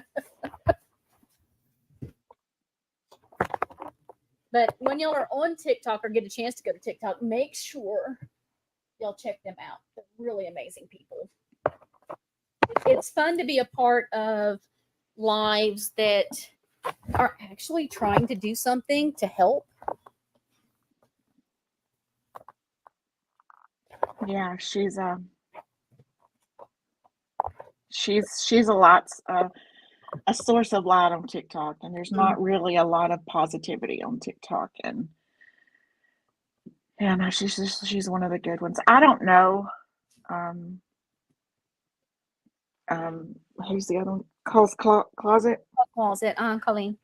But when y'all are on TikTok or get a chance to go to TikTok, make sure y'all check them out. They're really amazing people. It's fun to be a part of lives that are actually trying to do something to help. Yeah, she's a lot a source of light on TikTok, and there's not really a lot of positivity on TikTok, and yeah, no, she's one of the good ones. I don't know who's the other one? Closet. Colleen.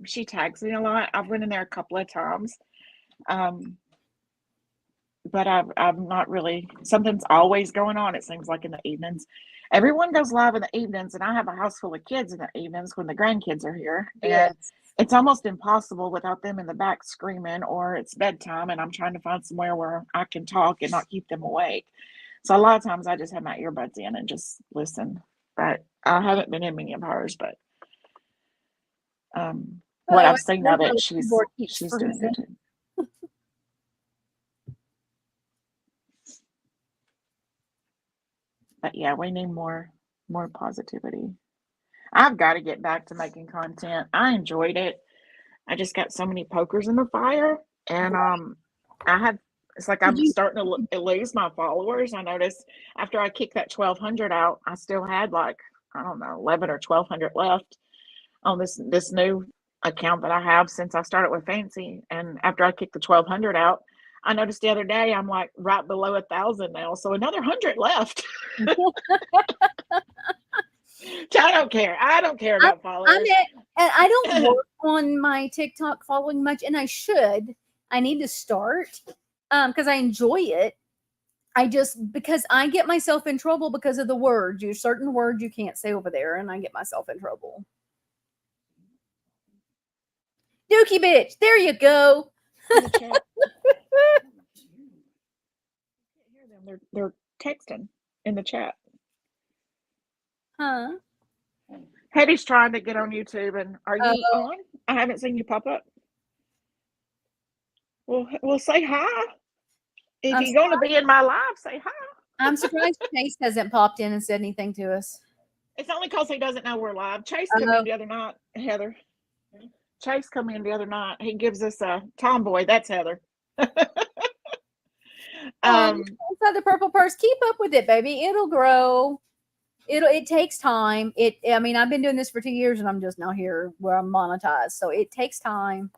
She tags me a lot. I've went in there a couple of times. But I'm not really, something's always going on, it seems like, in the evenings. Everyone goes live in the evenings, and I have a house full of kids in the evenings when the grandkids are here. Yes. And it's almost impossible without them in the back screaming, or it's bedtime and I'm trying to find somewhere where I can talk and not keep them awake. So a lot of times I just have my earbuds in and just listen. But I haven't been in many of hers, but what I've seen of it, she's doing good too. But yeah, we need more positivity. I've got to get back to making content. I enjoyed it. I just got so many pokers in the fire, and it's like I'm starting to lose my followers. I noticed after I kicked that 1,200 out, I still had like, I don't know, 11 or 1,200 left on this new account that I have since I started with Fancy. And after I kicked the 1,200 out, I noticed the other day I'm like right below 1,000 now, so another 100 left. I don't care. I don't care about followers. And I don't work on my TikTok following much, and I should. I need to start because I enjoy it. Because I get myself in trouble because of the words. There's certain words you can't say over there, and I get myself in trouble. Dookie bitch, there you go. They're texting in the chat. Huh? Hetty's trying to get on YouTube, and are you on? I haven't seen you pop up. Well, say hi. If you're going to be in my live, say hi. I'm surprised Chase hasn't popped in and said anything to us. It's only because he doesn't know we're live. Chase came in the other night, Heather. Chase come in the other night. He gives us a tomboy. That's Heather. Inside the purple purse. Keep up with it, baby. It'll grow. it takes time. I mean, I've been doing this for 2 years and I'm just now here where I'm monetized. So it takes time.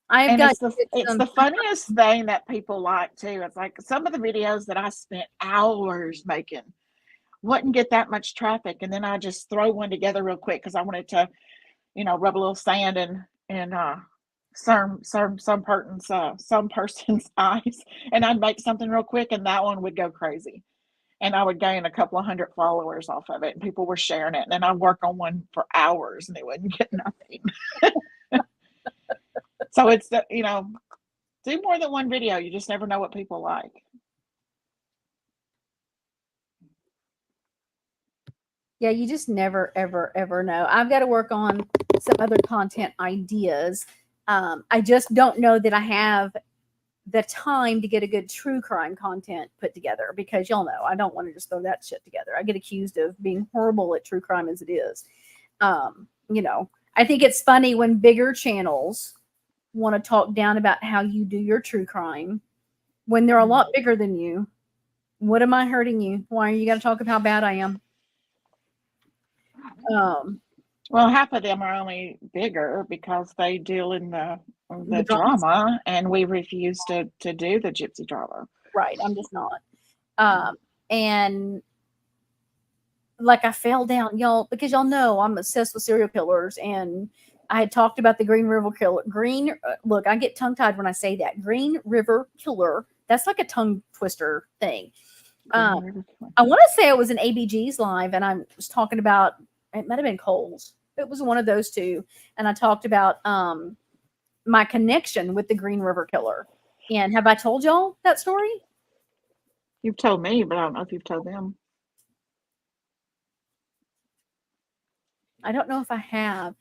I've And got it's some the funniest thing that people like too. It's like some of the videos that I spent hours making wouldn't get that much traffic, and then I just throw one together real quick because I wanted to, rub a little sand in some person's eyes, and I'd make something real quick, and that one would go crazy, and I would gain a couple of hundred followers off of it, and people were sharing it, and then I'd work on one for hours, and they wouldn't get nothing. So it's do more than one video. You just never know what people like. Yeah, you just never, ever, ever know. I've got to work on some other content ideas. I just don't know that I have the time to get a good true crime content put together because y'all know I don't want to just throw that shit together. I get accused of being horrible at true crime as it is. I think it's funny when bigger channels want to talk down about how you do your true crime when they're a lot bigger than you. What am I hurting you? Why are you got to talk about how bad I am? Well, half of them are only bigger because they deal in the dramas. drama, and we refuse to do the gypsy drama. Right. I'm just not. And like I fell down, y'all, because y'all know I'm obsessed with serial killers, and I had talked about the Green River Killer. Look, I get tongue tied when I say that. Green River Killer. That's like a tongue twister thing. I want to say it was an ABG's live, and I was talking about, it might have been Cole's. It was one of those two. And I talked about my connection with the Green River Killer. And have I told y'all that story? You've told me, but I don't know if you've told them. I don't know if I have.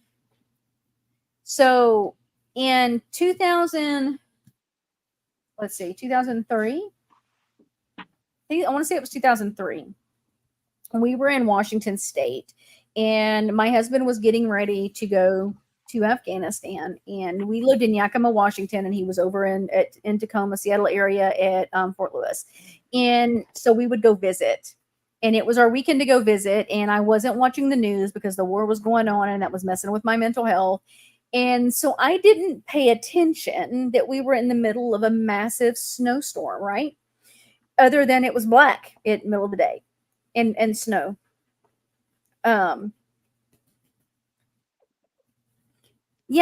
So in 2003, I want to say it was 2003. We were in Washington State, and my husband was getting ready to go to Afghanistan, and we lived in Yakima, Washington, and he was over in Tacoma, Seattle area at Fort Lewis. And so we would go visit, and it was our weekend to go visit, and I wasn't watching the news because the war was going on, and that was messing with my mental health. And so I didn't pay attention that we were in the middle of a massive snowstorm, right? Other than it was black at the middle of the day and snow. Yeah,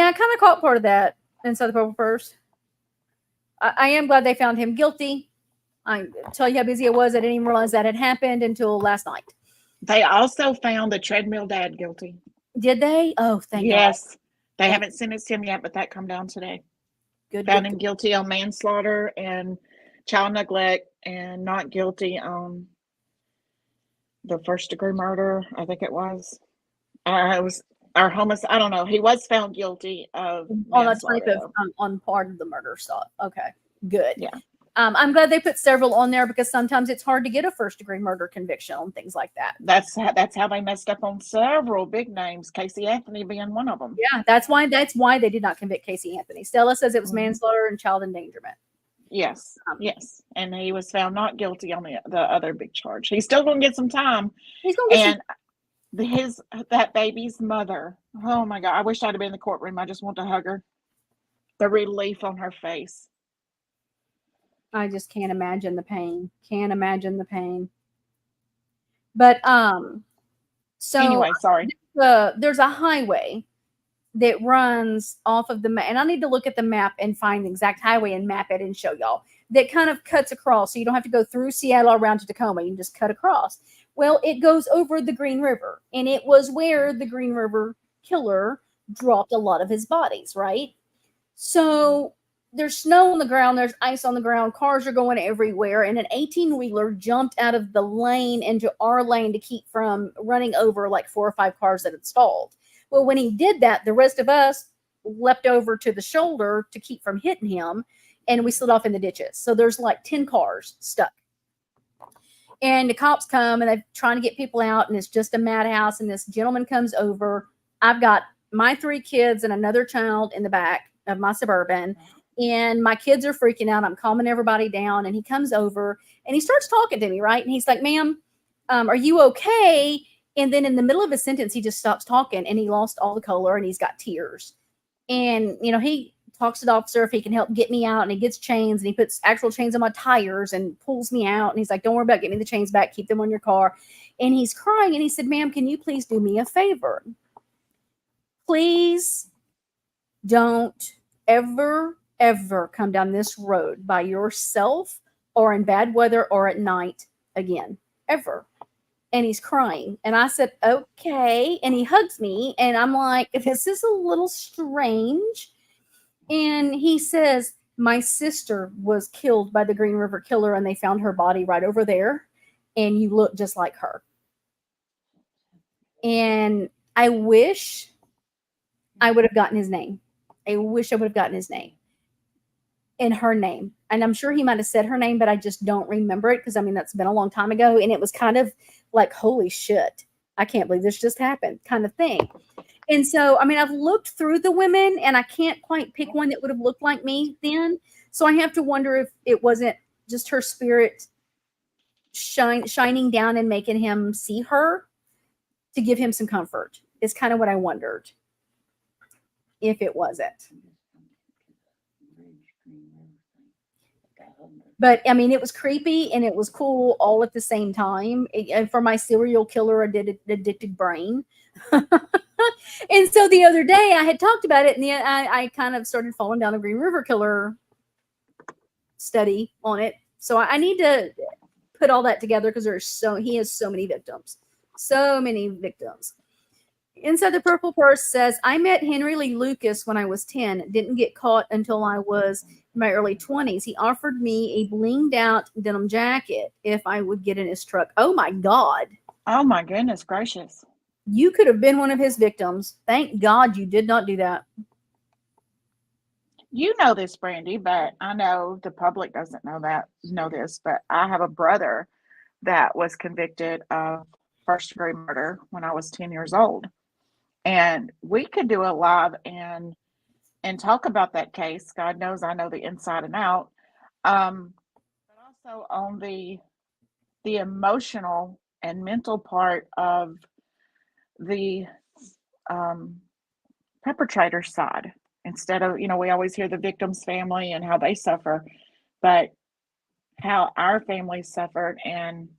I kind of caught part of that in South Purple First. I am glad they found him guilty. I tell you how busy it was. I didn't even realize that had happened until last night. They also found the treadmill dad guilty. Did they? Oh, thank God. Yes. They haven't sentenced him yet, but that come down today. Found him guilty on manslaughter and child neglect, and not guilty on the first degree murder. I think it was. It was our homicide. I don't know. He was found guilty of on a type of on part of the murder stuff. Okay, good. Yeah. I'm glad they put several on there because sometimes it's hard to get a first degree murder conviction on things like that. That's how they messed up on several big names, Casey Anthony being one of them. Yeah, that's why they did not convict Casey Anthony. Stella says it was manslaughter and child endangerment. Yes, yes, and he was found not guilty on the other big charge. He's still going to get some time. He's going to get that baby's mother. Oh my God! I wish I'd have been in the courtroom. I just want to hug her. The relief on her face. I just can't imagine the pain. Can't imagine the pain. But so anyway, sorry. There's a highway that runs off of the map, and I need to look at the map and find the exact highway and map it and show y'all. That kind of cuts across, so you don't have to go through Seattle around to Tacoma. You can just cut across. Well, it goes over the Green River, and it was where the Green River Killer dropped a lot of his bodies, right? So there's snow on the ground, there's ice on the ground, cars are going everywhere, and an 18-wheeler jumped out of the lane into our lane to keep from running over like 4 or 5 cars that had stalled. Well, when he did that, the rest of us leapt over to the shoulder to keep from hitting him, and we slid off in the ditches. So there's like 10 cars stuck. And the cops come, and they're trying to get people out, and it's just a madhouse, and this gentleman comes over. I've got my 3 kids and another child in the back of my Suburban, And my kids are freaking out. I'm calming everybody down. And he comes over and he starts talking to me, right? And he's like, ma'am, are you okay? And then in the middle of a sentence, he just stops talking and he lost all the color and he's got tears. And, he talks to the officer if he can help get me out, and he gets chains and he puts actual chains on my tires and pulls me out. And he's like, don't worry about getting me the chains back. Keep them on your car. And he's crying. And he said, ma'am, can you please do me a favor? Please don't ever come down this road by yourself or in bad weather or at night again, ever. And he's crying. And I said, okay. And he hugs me. And I'm like, this is a little strange. And he says, my sister was killed by the Green River Killer and they found her body right over there. And you look just like her. And I wish I would have gotten his name. I wish I would have gotten his name and her name. And I'm sure he might have said her name, but I just don't remember it because, that's been a long time ago. And it was kind of like, holy shit, I can't believe this just happened kind of thing. And so, I've looked through the women and I can't quite pick one that would have looked like me then. So I have to wonder if it wasn't just her spirit shining down and making him see her to give him some comfort is kind of what I wondered. If it wasn't. But it was creepy and it was cool all at the same time. And for my serial killer addicted brain. And so the other day I had talked about it, and then I kind of started falling down a Green River Killer study on it. So I need to put all that together because he has so many victims. So many victims. Inside the Purple Purse says, I met Henry Lee Lucas when I was 10. Didn't get caught until I was in my early 20s. He offered me a blinged out denim jacket if I would get in his truck. Oh my God. Oh my goodness gracious. You could have been one of his victims. Thank God you did not do that. You know this, Brandy, but I know the public doesn't know this, but I have a brother that was convicted of first-degree murder when I was 10 years old. And we could do a live and talk about that case. God knows I know the inside and out. But also on the emotional and mental part of the perpetrator side. Instead of, we always hear the victim's family and how they suffer, but how our family suffered, and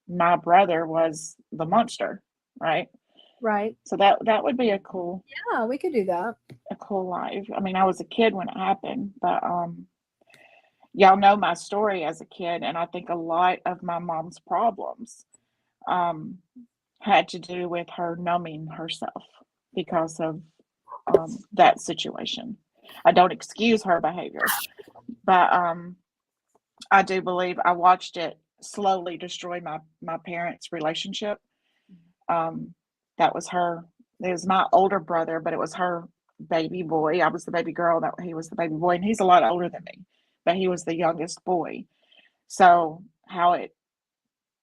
my brother was the monster, right? Right. So that would be a cool. Yeah, we could do that. A cool live. I was a kid when it happened, but y'all know my story as a kid, and I think a lot of my mom's problems had to do with her numbing herself because of that situation. I don't excuse her behavior, but I do believe I watched it slowly destroy my parents' relationship. That was her. It was my older brother, but it was her baby boy. I was the baby girl. That he was the baby boy, and he's a lot older than me, but he was the youngest boy. So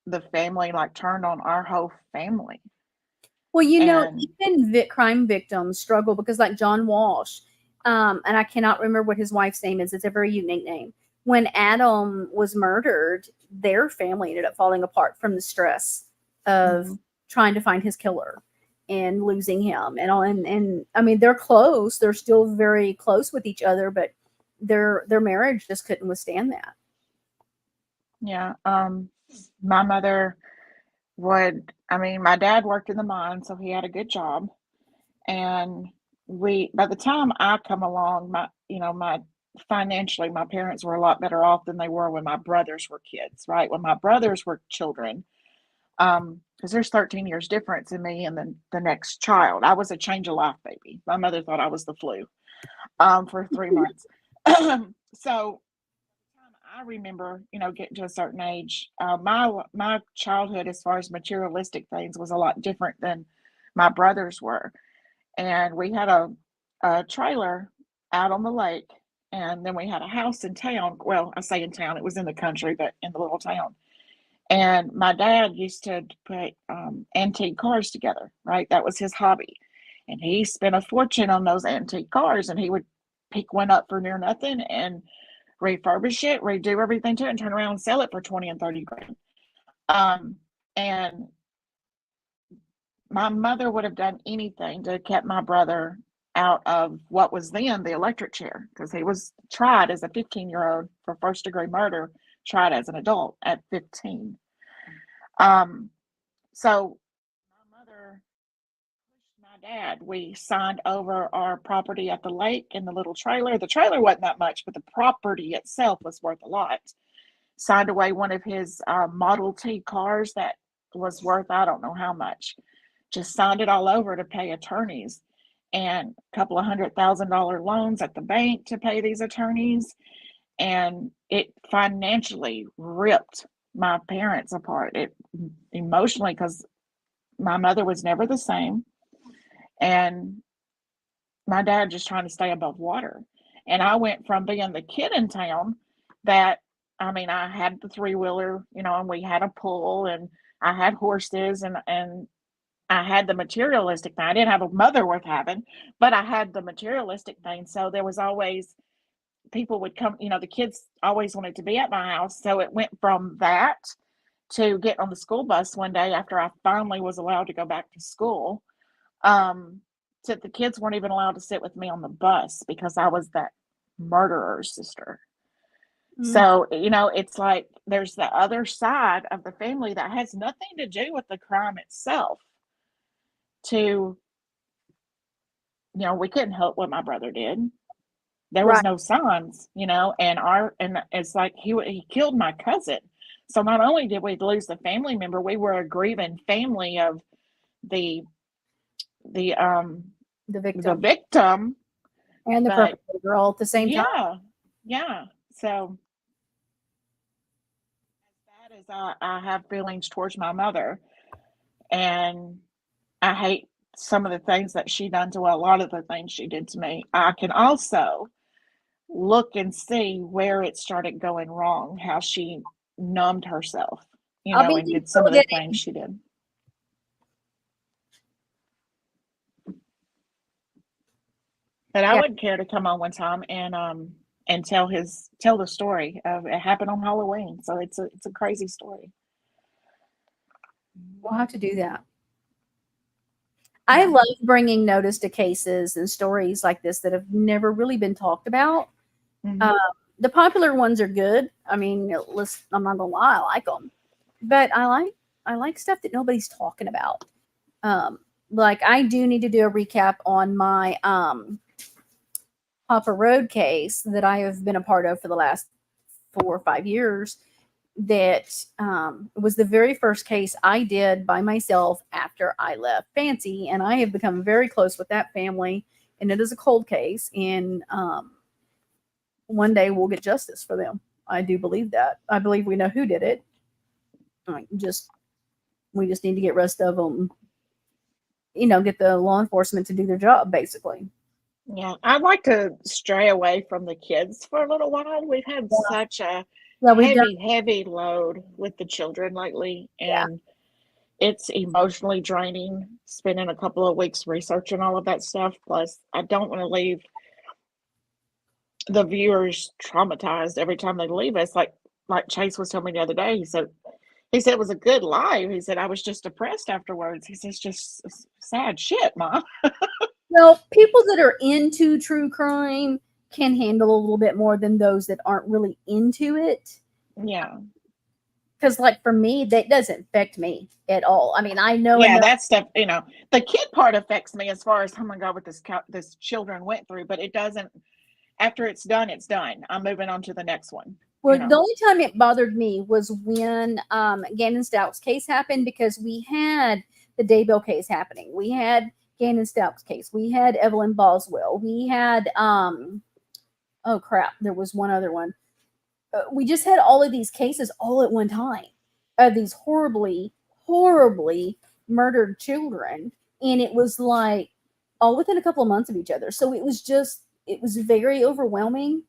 the family turned on our whole family. Well, even crime victims struggle because, like John Walsh, and I cannot remember what his wife's name is. It's a very unique name. When Adam was murdered, their family ended up falling apart from the stress of trying to find his killer and losing him. And they're close. They're still very close with each other, but their marriage just couldn't withstand that. Yeah. My mother my dad worked in the mine, so he had a good job. And by the time I come along, financially, my parents were a lot better off than they were when my brothers were kids, right? When my brothers were children, because there's 13 years difference in me and the next child. I was a change of life baby. My mother thought I was the flu for 3 months. So I remember, getting to a certain age, my childhood as far as materialistic things was a lot different than my brothers were. And we had a trailer out on the lake, and then we had a house in town. Well, I say in town, it was in the country, but in the little town. And my dad used to put antique cars together, right? That was his hobby. And he spent a fortune on those antique cars, and he would pick one up for near nothing and refurbish it, redo everything to it, and turn around and sell it for 20 and 30 grand. And my mother would have done anything to keep my brother out of what was then the electric chair, because he was tried as a 15-year-old for first degree murder, tried as an adult at 15. So my mother pushed my dad. We signed over our property at the lake in the little trailer. The trailer wasn't that much, but the property itself was worth a lot. Signed away one of his Model T cars that was worth, I don't know how much. Just signed it all over to pay attorneys, and a couple of $100,000 loans at the bank to pay these attorneys. And it financially ripped my parents apart. It emotionally, because my mother was never the same, and my dad just trying to stay above water. And I went from being the kid in town that, I mean, I had the three-wheeler, you know, and we had a pool, and I had horses, and I had the materialistic thing. I didn't have a mother worth having, but I had the materialistic thing. So there was always, people would come, you know, the kids always wanted to be at my house. So it went from that to get on the school bus one day after I finally was allowed to go back to school. To the kids weren't even allowed to sit with me on the bus because I was that murderer's sister. So, you know, it's like there's the other side of the family that has nothing to do with the crime itself. To, you know, we couldn't help what my brother did. There was Right. no signs, you know, and it's like he killed my cousin. So not only did we lose the family member, we were a grieving family of the The victim victim. and the But perpetrator all at the same time. yeah. So as bad as I have feelings towards my mother, and I hate some of the things that she done to, a lot of the things she did to me, I can also look and see where it started going wrong, how she numbed herself, you I'll know, be and did some of the getting things she did. But I yeah. would care to come on one time and tell the story of it happened on Halloween. So it's a crazy story. We'll have to do that. I Yeah. love bringing notice to cases and stories like this that have never really been talked about. Mhm. The popular ones are good. I mean, I'm not gonna lie, I like them, but I like stuff that nobody's talking about. Like I do need to do a recap on my Papa Road case that I have been a part of for the last 4 or 5 years. That was the very first case I did by myself after I left Fancy, and I have become very close with that family. And it is a cold case, and one day we'll get justice for them. I do believe that. I believe we know who did it. We just need to get rest of them. You know, get the law enforcement to do their job, basically. Yeah. I'd like to stray away from the kids for a little while. We've had such a Yeah, we've done. heavy load with the children lately, Yeah, and it's emotionally draining spending a couple of weeks researching all of that stuff. Plus, I don't want to leave the viewers traumatized every time they leave us. Like Chase was telling me the other day, he said it was a good live. He said I was just depressed afterwards. He says just sad shit, Mom. well, people that are into true crime can handle a little bit more than those that aren't really into it. Yeah. Because, like, for me, that doesn't affect me at all. I mean, I know Yeah, enough. that stuff, you know, the kid part affects me as far as, oh my God, what this children went through, but it doesn't, after it's done, it's done. I'm moving on to the next one. Well, You know? the only time it bothered me was when Gannon Stouts case happened, because we had the Daybell case happening. We had Gannon Stouts case. We had Evelyn Boswell. We had, oh crap, there was one other one. We just had all of these cases all at one time of these horribly, horribly murdered children. And it was like all within a couple of months of each other. So it was very overwhelming.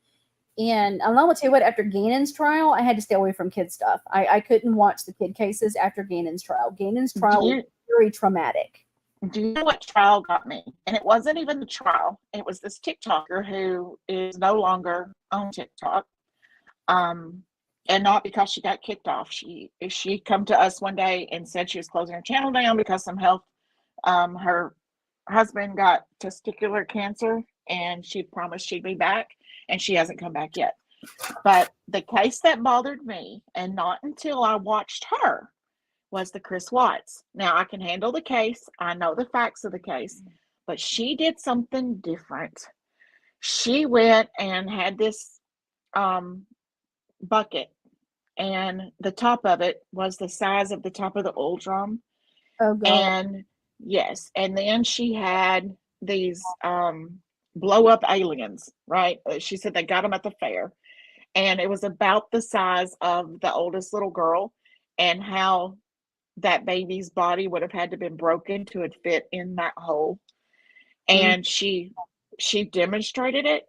And I'm going to tell you what, after Gannon's trial, I had to stay away from kid stuff. I couldn't watch the kid cases after Gannon's trial. Gannon's trial was very traumatic. Do you know what trial got me? And it wasn't even the trial. It was this TikToker who is no longer on TikTok. Um, and not because she got kicked off. She come to us one day and said she was closing her channel down because some health. Her husband got testicular cancer, and she promised she'd be back, and she hasn't come back yet. But the case that bothered me, and not until I watched her, was the Chris Watts. Now I can handle the case. I know the facts of the case, but she did something different. She went and had this bucket, and the top of it was the size of the top of the oil drum. Oh God. And yes, and then she had these blow up aliens, right? She said they got them at the fair, and it was about the size of the oldest little girl, and how that baby's body would have had to been broken to have fit in that hole. And she demonstrated it,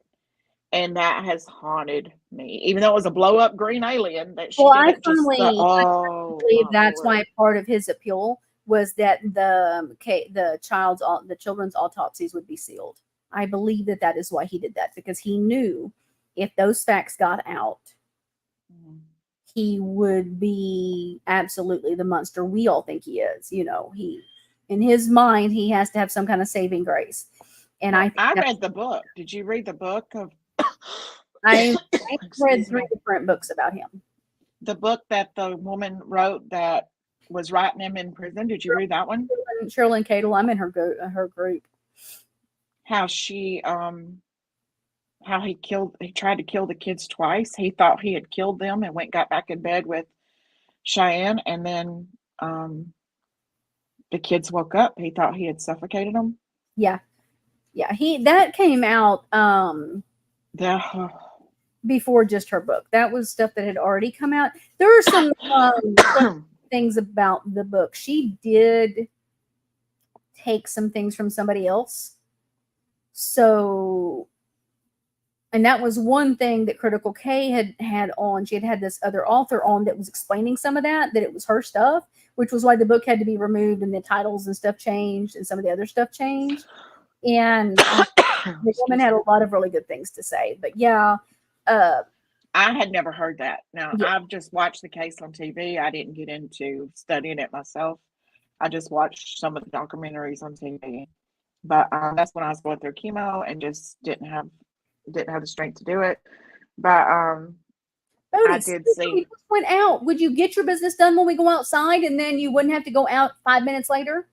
and that has haunted me. Even though it was a blow up green alien that she Well, did I it, just firmly, the, I oh believe my that's Lord. why part of his appeal was that the children's autopsies would be sealed. I believe that that is why he did that, because he knew if those facts got out, he would be absolutely the monster we all think he is. You know, he, in his mind, he has to have some kind of saving grace. And Well, I think I that's, read the book. Did you read the book of I read excuse 3 me, different books about him. the book that the woman wrote that was writing him in prison? Did you read that one? Sherilyn Cadle, I'm in her group. How she how he tried to kill the kids twice. He thought he had killed them and got back in bed with Cheyenne, and then the kids woke up. He thought he had suffocated them. Yeah. Yeah, that came out The before just her book. That was stuff that had already come out. There are some things about the book. She did take some things from somebody else. So, and that was one thing that Critical K had on. She had this other author on that was explaining some of that it was her stuff, which was why the book had to be removed and the titles and stuff changed and some of the other stuff changed. And the woman had a lot of really good things to say. But yeah, I had never heard that. Now, yeah. I've just watched the case on TV. I didn't get into studying it myself. I just watched some of the documentaries on TV. But that's when I was going through chemo and just didn't have the strength to do it. But Bodie, I did see. We just went out. Would you get your business done when we go outside, and then you wouldn't have to go out 5 minutes later?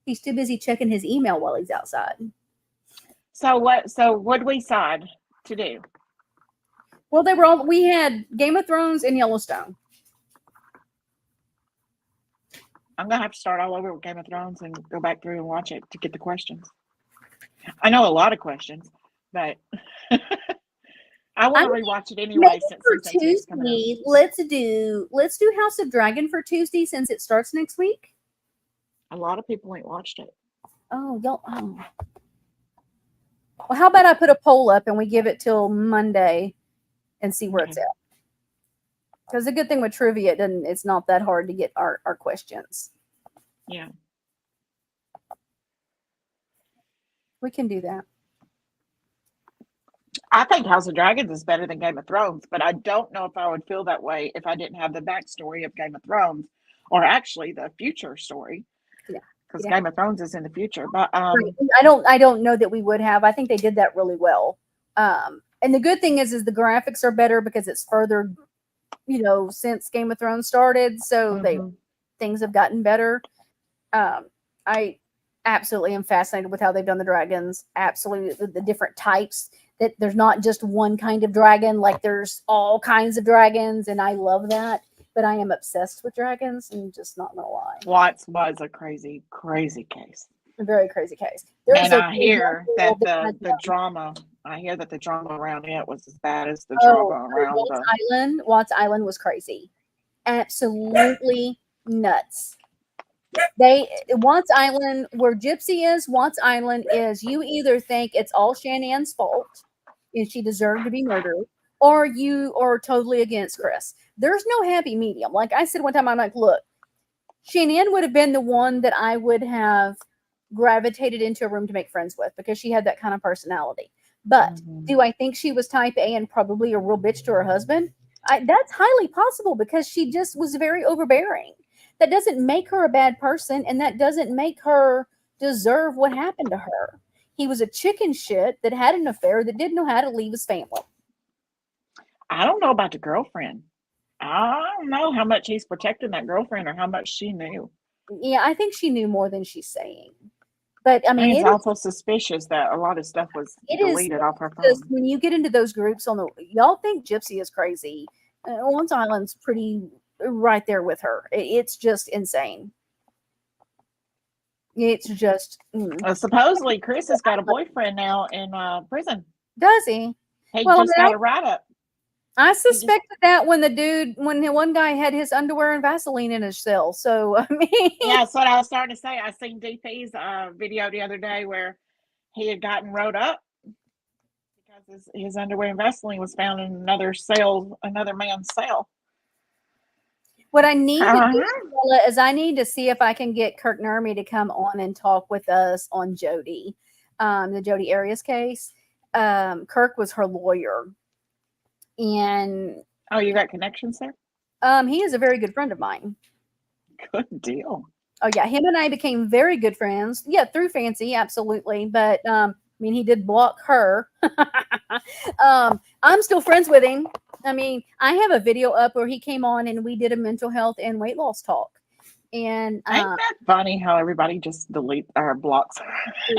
He's too busy checking his email while he's outside. So what did we decide to do? Well, we had Game of Thrones and Yellowstone. I'm gonna have to start all over with Game of Thrones and go back through and watch it to get the questions. I know a lot of questions, but I want to rewatch it anyway. Since for Tuesday, let's do House of Dragon for Tuesday since it starts next week. A lot of people ain't watched it. Oh, y'all. Oh. Well, how about I put a poll up and we give it till Monday and see where it's at? Because the good thing with trivia, it's not that hard to get our questions. Yeah. We can do that. I think House of Dragons is better than Game of Thrones, but I don't know if I would feel that way if I didn't have the backstory of Game of Thrones, or actually the future story. Yeah. Because Game of Thrones is in the future. But I don't know that we would have. I think they did that really well. And the good thing is the graphics are better because it's further, since Game of Thrones started. So things have gotten better. I absolutely am fascinated with how they've done the dragons. Absolutely, the different types. That there's not just one kind of dragon. Like there's all kinds of dragons, and I love that. But I am obsessed with dragons, and just not gonna lie. Watts was a crazy, crazy case. A very crazy case. And I hear that the drama. I hear that the drama around it was as bad as the drama around Watts Island was crazy. Absolutely nuts. Watts Island, where Gypsy is, Watts Island is, you either think it's all Shannon's fault and she deserved to be murdered, or you are totally against Chris. There's no happy medium. Like I said one time, I'm like, look, Shanann would have been the one that I would have gravitated into a room to make friends with because she had that kind of personality. But Mhm. do I think she was type A and probably a real bitch to her husband? That's highly possible because she just was very overbearing. That doesn't make her a bad person, and that doesn't make her deserve what happened to her. He was a chicken shit that had an affair that didn't know how to leave his family. I don't know about the girlfriend. I don't know how much he's protecting that girlfriend or how much she knew. Yeah, I think she knew more than she's saying. But I And mean, it's also suspicious that a lot of stuff was it is deleted off her just phone. when you get into those groups on the y'all think Gypsy is crazy. Once Island's pretty right there with her. It's just insane. It's just Supposedly, Chris has got a boyfriend now in prison. does he? He Well, just got a write up. I suspected that when the one guy had his underwear and Vaseline in his cell. So I mean, Yeah, that's what I was starting to say. I seen DP's video the other day where he had gotten wrote up because his underwear and Vaseline was found in another man's cell. what I need to do, Uh-huh. Stella, is I need to see if I can get Kirk Nurmi to come on and talk with us on Jodi, the Jodi Arias case. Kirk was her lawyer, and Oh, you got connections there? he is a very good friend of mine. Good deal. Oh yeah, him and I became very good friends. Yeah, through Fancy, absolutely. But I mean, he did block her. I'm still friends with him. I mean, I have a video up where he came on and we did a mental health and weight loss talk. And Ain't that funny how everybody just deletes or blocks her?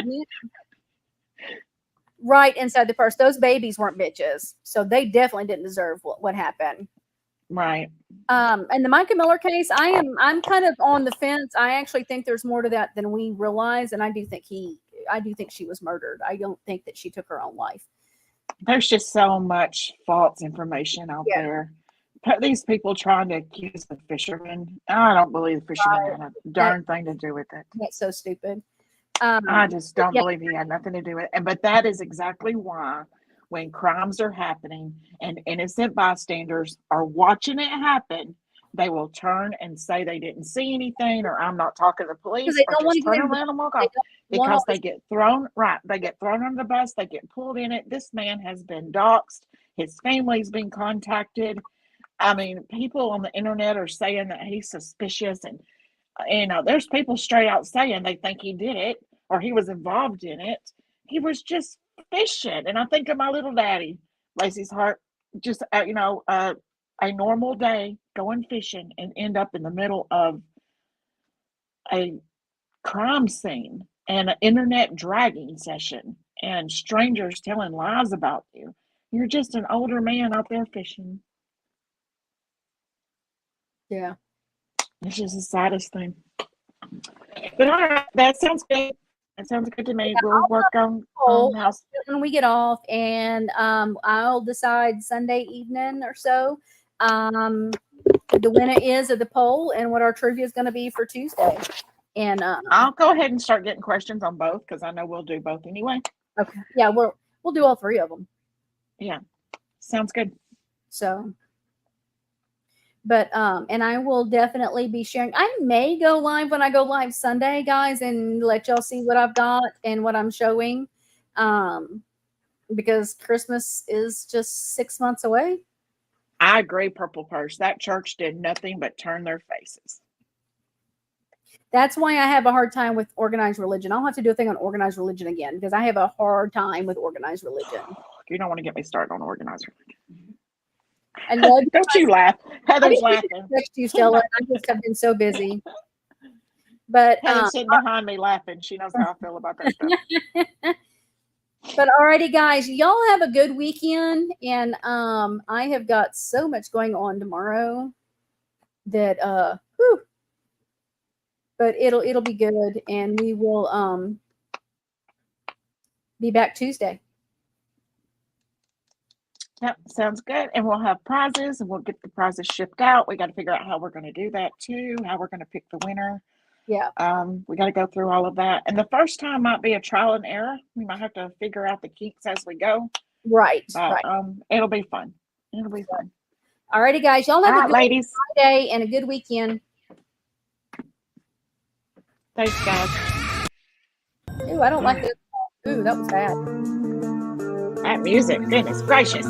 right inside the purse, those babies weren't bitches, so they definitely didn't deserve what happened. Right. And the Micah Miller case, I'm kind of on the fence. I actually think there's more to that than we realize, and I do think she was murdered. I don't think that she took her own life. There's just so much false information out there. These people trying to accuse the fishermen. I don't believe the fisherman had a darn thing to do with it. That's so stupid. I just don't believe he had nothing to do with it. But that is exactly why when crimes are happening and innocent bystanders are watching it happen, they will turn and say they didn't see anything, or I'm not talking to the police, they or don't want just to get turn around and walk off because they get thrown under the bus, they get pulled in it. This man has been doxxed, his family's been contacted. I mean, people on the internet are saying that he's suspicious, and there's people straight out saying they think he did it or he was involved in it. He was just fishing. And I think of my little daddy, Lacey's heart, just a normal day going fishing and end up in the middle of a crime scene and an internet dragging session and strangers telling lies about you. You're just an older man out there fishing. Yeah. It's just the saddest thing. But all right, that sounds good. That sounds good to me. We'll work on house when we get off, and I'll decide Sunday evening or so the winner is of the poll and what our trivia is going to be for Tuesday. And I'll go ahead and start getting questions on both because I know we'll do both anyway. Okay. Yeah, we'll do all three of them. Yeah, sounds good. So, but and I will definitely be sharing. I may go live when I go live Sunday, guys, and let y'all see what I've got and what I'm showing. Because Christmas is just 6 months away. I agree, Purple Purse. That church did nothing but turn their faces. That's why I have a hard time with organized religion. I'll have to do a thing on organized religion again because I have a hard time with organized religion. You don't want to get me started on organized religion. I love Don't you laugh. Heather's laughing. Text you, Stella. I just have been so busy. But Heather's sitting behind me laughing. She knows how I feel about that stuff. But alrighty, guys, y'all have a good weekend, and I have got so much going on tomorrow that whew, but it'll be good, and we will be back Tuesday. Yep, sounds good. And we'll have prizes, and we'll get the prizes shipped out. We got to figure out how we're going to do that too, how we're going to pick the winner. Yeah. We got to go through all of that. And the first time might be a trial and error. We might have to figure out the kinks as we go. Right. But, right. It'll be fun. It'll be fun. Alrighty, guys. Y'all have a good ladies. Friday and a good weekend. Thanks, guys. Ooh, I don't like this. Ooh, that was bad. That music, goodness gracious.